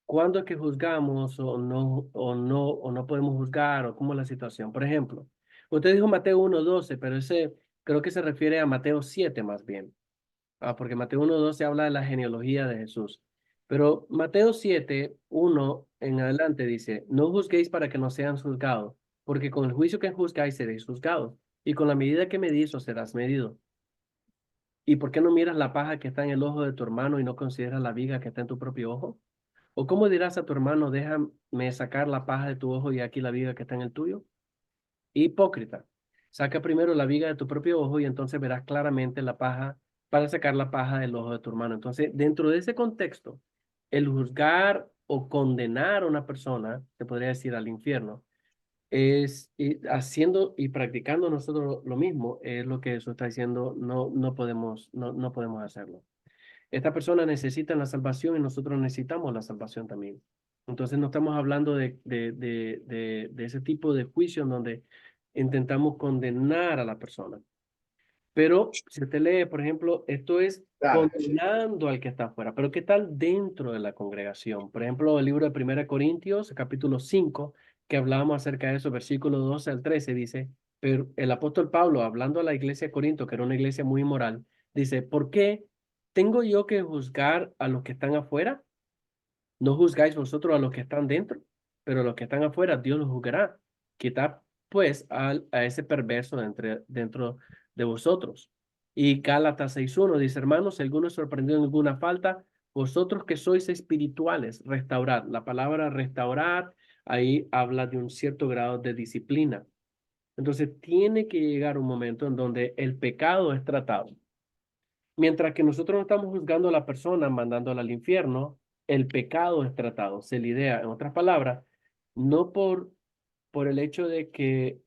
¿cuándo es que juzgamos o no podemos juzgar o cómo es la situación? Por ejemplo, usted dijo Mateo 1:12, pero ese creo que se refiere a Mateo 7 más bien. Porque Mateo 1:12 habla de la genealogía de Jesús. Pero Mateo 7:1 en adelante dice, no juzguéis para que no sean juzgados, porque con el juicio que juzgáis seréis juzgados, y con la medida que medís os serás medido. ¿Y por qué no miras la paja que está en el ojo de tu hermano y no consideras la viga que está en tu propio ojo? ¿O cómo dirás a tu hermano, déjame sacar la paja de tu ojo y aquí la viga que está en el tuyo? Hipócrita, saca primero la viga de tu propio ojo y entonces verás claramente la paja para sacar la paja del ojo de tu hermano. Entonces, dentro de ese contexto, el juzgar o condenar a una persona, se podría decir al infierno, es haciendo y practicando nosotros lo mismo, es lo que eso está diciendo, no podemos hacerlo. Esta persona necesita la salvación y nosotros necesitamos la salvación también. Entonces no estamos hablando de ese tipo de juicio en donde intentamos condenar a la persona. Pero si usted lee, por ejemplo, esto es condenando al que está afuera. Pero ¿qué tal dentro de la congregación? Por ejemplo, el libro de 1 Corintios, capítulo 5, que hablábamos acerca de eso, versículos 12 al 13, dice, pero el apóstol Pablo, hablando a la iglesia de Corinto, que era una iglesia muy moral, dice, ¿por qué tengo yo que juzgar a los que están afuera? No juzgáis vosotros a los que están dentro, pero a los que están afuera, Dios los juzgará. Quitad pues a ese perverso dentro de vosotros. Y Gálatas 6:1 dice, hermanos, si alguno es sorprendido en alguna falta, vosotros que sois espirituales, restaurad. La palabra restaurar ahí habla de un cierto grado de disciplina. Entonces tiene que llegar un momento en donde el pecado es tratado. Mientras que nosotros no estamos juzgando a la persona, mandándola al infierno, el pecado es tratado, se lidera. En otras palabras, no por el hecho de que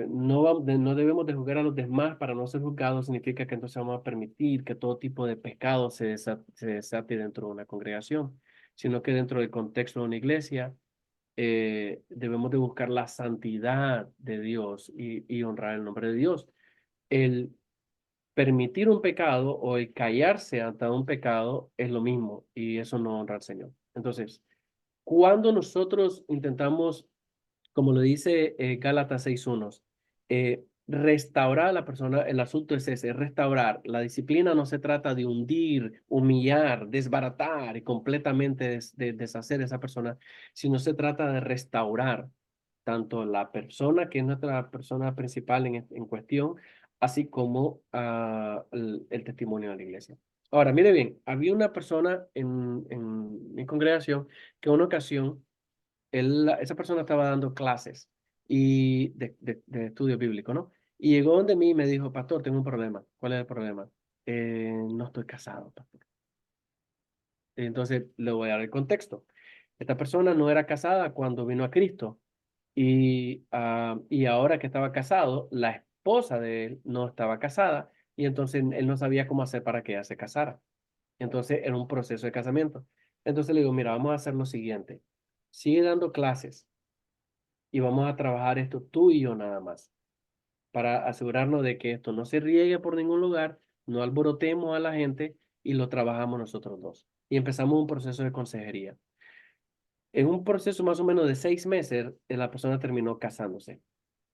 no debemos de juzgar a los demás para no ser juzgados, significa que entonces vamos a permitir que todo tipo de pecado se desate dentro de una congregación, sino que dentro del contexto de una iglesia debemos de buscar la santidad de Dios y honrar el nombre de Dios. El permitir un pecado o el callarse ante un pecado es lo mismo y eso no honra al Señor. Entonces, cuando nosotros intentamos, como lo dice Gálatas 6:1, restaurar a la persona, el asunto es ese, restaurar. La disciplina no se trata de hundir, humillar, desbaratar y completamente deshacer a esa persona, sino se trata de restaurar tanto la persona, que es nuestra persona principal en cuestión, así como el testimonio de la iglesia. Ahora, mire bien, había una persona en mi congregación que en una ocasión, esa persona estaba dando clases de estudio bíblico, ¿no? Y llegó donde mí y me dijo, pastor, tengo un problema. ¿Cuál es el problema? No estoy casado, pastor. Entonces, le voy a dar el contexto. Esta persona no era casada cuando vino a Cristo. Y ahora que estaba casado, la esposa de él no estaba casada y entonces él no sabía cómo hacer para que ella se casara. Entonces era un proceso de casamiento. Entonces le digo, mira, vamos a hacer lo siguiente. Sigue dando clases y vamos a trabajar esto tú y yo nada más para asegurarnos de que esto no se riegue por ningún lugar, no alborotemos a la gente y lo trabajamos nosotros dos. Y empezamos un proceso de consejería. En un proceso más o menos de 6 meses, la persona terminó casándose.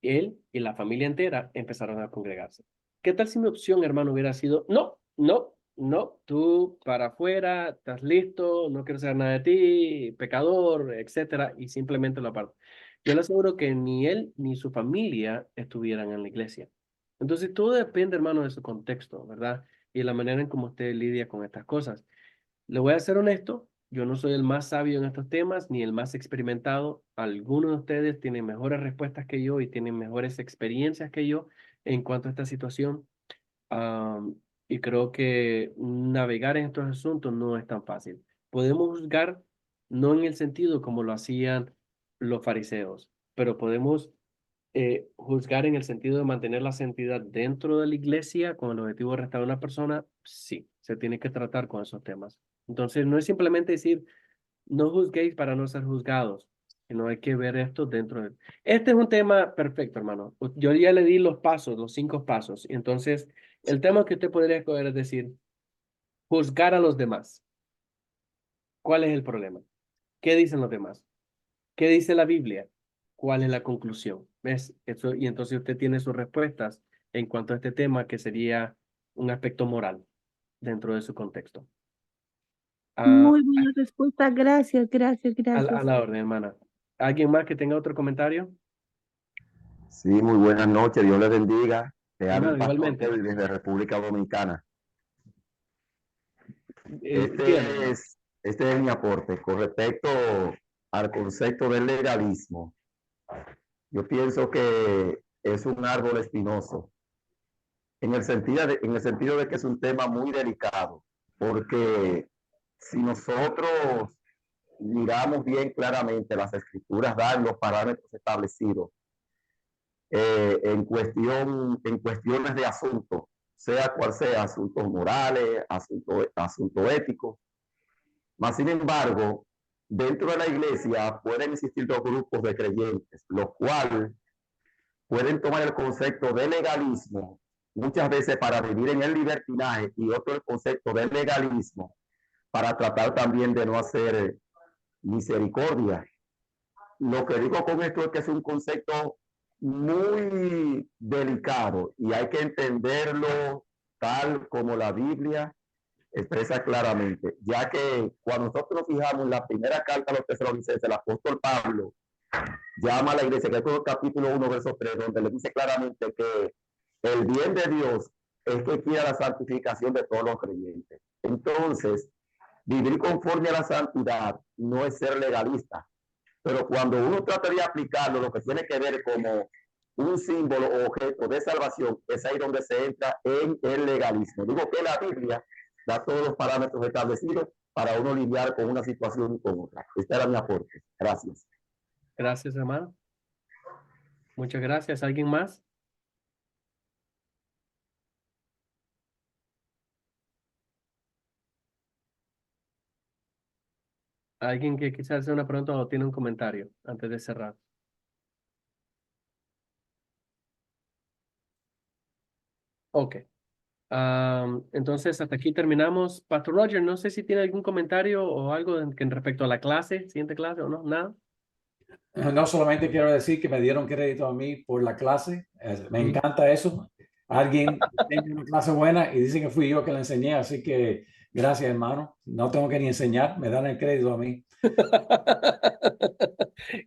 Él y la familia entera empezaron a congregarse. ¿Qué tal si mi opción, hermano, hubiera sido, no, no, no, tú para afuera, estás listo, no quiero saber nada de ti, pecador, etcétera, y simplemente lo aparto? Yo le aseguro que ni él ni su familia estuvieran en la iglesia. Entonces, todo depende, hermano, de su contexto, ¿verdad? Y la manera en cómo usted lidia con estas cosas. Le voy a ser honesto, yo no soy el más sabio en estos temas, ni el más experimentado. Algunos de ustedes tienen mejores respuestas que yo y tienen mejores experiencias que yo en cuanto a esta situación. Am, y creo que navegar en estos asuntos no es tan fácil. Podemos juzgar no en el sentido como lo hacían los fariseos, pero podemos juzgar en el sentido de mantener la santidad dentro de la iglesia con el objetivo de restaurar a una persona. Sí, se tiene que tratar con esos temas. Entonces, no es simplemente decir, no juzguéis para no ser juzgados, sino hay que ver esto dentro de... Este es un tema perfecto, hermano. Yo ya le di los pasos, los 5 pasos. Entonces, el tema que usted podría escoger es decir, juzgar a los demás. ¿Cuál es el problema? ¿Qué dicen los demás? ¿Qué dice la Biblia? ¿Cuál es la conclusión? ¿Ves? Eso, y entonces usted tiene sus respuestas en cuanto a este tema, que sería un aspecto moral dentro de su contexto. Ah, Muy buena respuesta. Gracias, gracias, a gracias. la orden, hermana. ¿Alguien más que tenga otro comentario? Sí, muy buenas noches, Dios les bendiga. Te habla Hermano, el pastor igualmente. Kevin desde República Dominicana. Dígame, Este hermano. es, este es mi aporte con respecto al concepto del legalismo. Yo pienso que es un árbol espinoso, en el sentido de que es un tema muy delicado, porque si nosotros miramos bien claramente, las escrituras dan los parámetros establecidos en cuestiones de asuntos, sea cual sea, asuntos morales, asuntos éticos. Mas, sin embargo, dentro de la iglesia pueden existir dos grupos de creyentes, los cuales pueden tomar el concepto de legalismo muchas veces para vivir en el libertinaje y otro el concepto de legalismo para tratar también de no hacer misericordia. Lo que digo con esto es que es un concepto muy delicado y hay que entenderlo tal como la Biblia expresa claramente, ya que cuando nosotros nos fijamos en la primera carta a los tesalonicenses, el apóstol Pablo llama a la iglesia, que es el capítulo 1, verso 3, donde le dice claramente que el bien de Dios es que quiera la santificación de todos los creyentes. Entonces, vivir conforme a la santidad no es ser legalista, pero cuando uno trata de aplicarlo, lo que tiene que ver como un símbolo o objeto de salvación, es ahí donde se entra en el legalismo. Digo que la Biblia da todos los parámetros establecidos para uno lidiar con una situación y con otra. Esta era mi aporte. Gracias. Gracias, hermano. Muchas gracias. ¿Alguien más? ¿Alguien que quizás hace una pregunta o tiene un comentario antes de cerrar? Ok. Entonces, hasta aquí terminamos. Pastor Roger, no sé si tiene algún comentario o algo en respecto a la clase, siguiente clase o no, nada. No solamente quiero decir que me dieron crédito a mí por la clase, me encanta eso. Alguien tiene una clase buena y dice que fui yo que la enseñé, así que gracias, hermano. No tengo que ni enseñar, me dan el crédito a mí.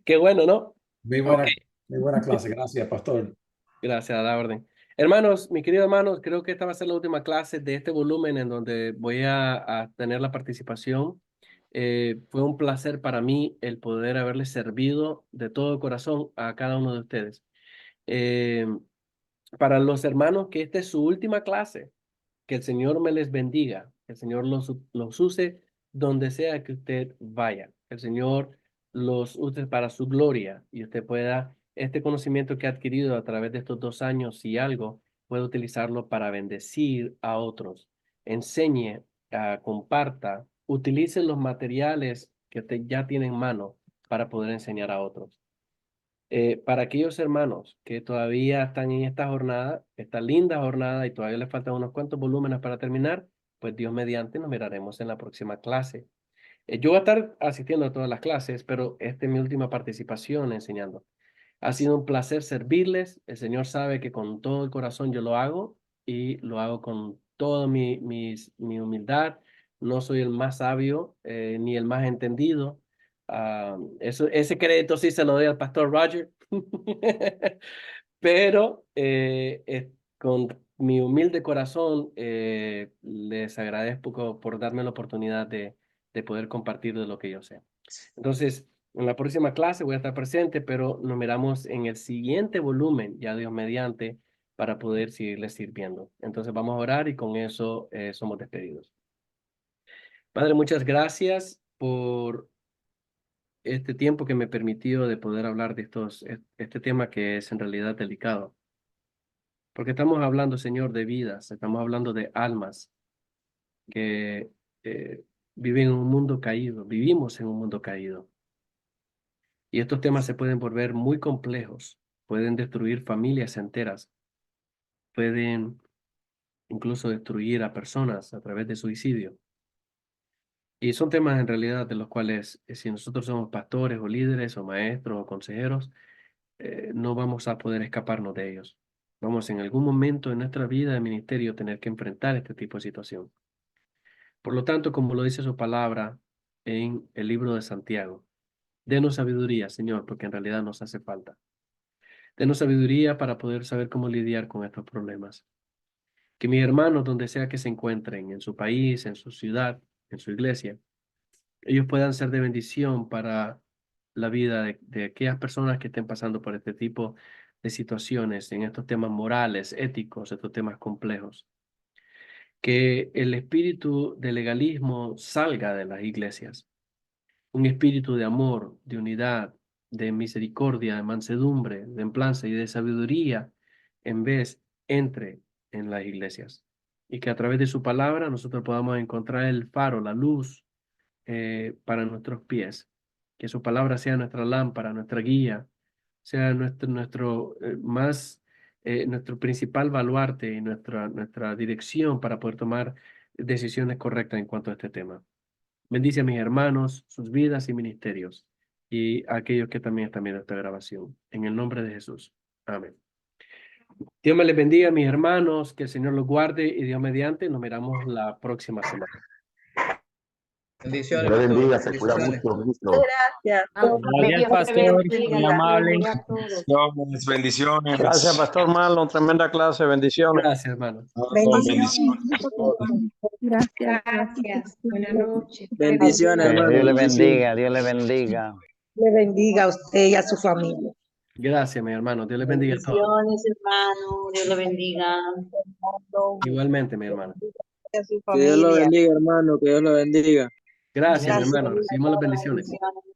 Qué bueno, ¿no? Muy Ok. buena, muy buena clase, gracias, pastor. Gracias, a la orden. Hermanos, mis queridos hermanos, creo que esta va a ser la última clase de este volumen en donde voy a tener la participación. Fue un placer para mí el poder haberles servido de todo corazón a cada uno de ustedes. Eh, para los hermanos, que esta es su última clase, que el Señor me les bendiga, que el Señor los use donde sea que usted vaya. El Señor los use para su gloria y usted pueda, este conocimiento que ha adquirido a través de estos 2 años y algo, puede utilizarlo para bendecir a otros. Enseñe, comparta, utilice los materiales que usted ya tiene en mano para poder enseñar a otros. Para aquellos hermanos que todavía están en esta jornada, esta linda jornada, y todavía les faltan unos cuantos volúmenes para terminar, pues Dios mediante nos miraremos en la próxima clase. Yo voy a estar asistiendo a todas las clases, pero esta es mi última participación enseñando. Ha sido un placer servirles. El Señor sabe que con todo el corazón yo lo hago y lo hago con toda mi humildad. No soy el más sabio ni el más entendido. Ese crédito sí se lo doy al pastor Roger. Pero con mi humilde corazón les agradezco por darme la oportunidad de poder compartir de lo que yo sé. Entonces, en la próxima clase voy a estar presente, pero nos miramos en el siguiente volumen, ya Dios mediante, para poder seguirles sirviendo. Entonces vamos a orar y con eso somos despedidos. Padre, muchas gracias por este tiempo que me permitió de poder hablar de este tema que es en realidad delicado. Porque estamos hablando, Señor, de vidas, estamos hablando de almas que viven en un mundo caído, vivimos en un mundo caído. Y estos temas se pueden volver muy complejos, pueden destruir familias enteras, pueden incluso destruir a personas a través de suicidio. Y son temas en realidad de los cuales si nosotros somos pastores o líderes o maestros o consejeros, no vamos a poder escaparnos de ellos. Vamos en algún momento en nuestra vida de ministerio tener que enfrentar este tipo de situación. Por lo tanto, como lo dice su palabra en el libro de Santiago, denos sabiduría, Señor, porque en realidad nos hace falta. Denos sabiduría para poder saber cómo lidiar con estos problemas. Que mis hermanos, donde sea que se encuentren, en su país, en su ciudad, en su iglesia, ellos puedan ser de bendición para la vida de aquellas personas que estén pasando por este tipo de situaciones, en estos temas morales, éticos, estos temas complejos. Que el espíritu de legalismo salga de las iglesias. Un espíritu de amor, de unidad, de misericordia, de mansedumbre, de templanza y de sabiduría en vez entre en las iglesias. Y que a través de su palabra nosotros podamos encontrar el faro, la luz para nuestros pies. Que su palabra sea nuestra lámpara, nuestra guía, sea nuestro principal baluarte y nuestra dirección para poder tomar decisiones correctas en cuanto a este tema. Bendice a mis hermanos, sus vidas y ministerios, y a aquellos que también están viendo esta grabación. En el nombre de Jesús. Amén. Dios me les bendiga, mis hermanos, que el Señor los guarde y Dios mediante, nos miramos la próxima semana. Bendiciones, Dios pastor. bendiga, se cuida Bendiciones. mucho. Gracias. Gracias, pastor. Muy amable. Bendiciones, bendiciones. Gracias, Pastor Marlon. Tremenda clase. Bendiciones. Gracias, hermanos. Bendiciones. Gracias. Gracias. Buenas noches. Bendiciones, hermano. Dios le bendiga, Dios le bendiga. Le bendiga a usted y a su familia. Gracias, mi hermano. Dios les bendiga a todos. Bendiciones, hermano. Dios lo bendiga. Igualmente, mi hermano. Que Dios lo bendiga, hermano. Que Dios lo bendiga. Gracias, mi hermano. Recibimos las bendiciones. Bendiciones.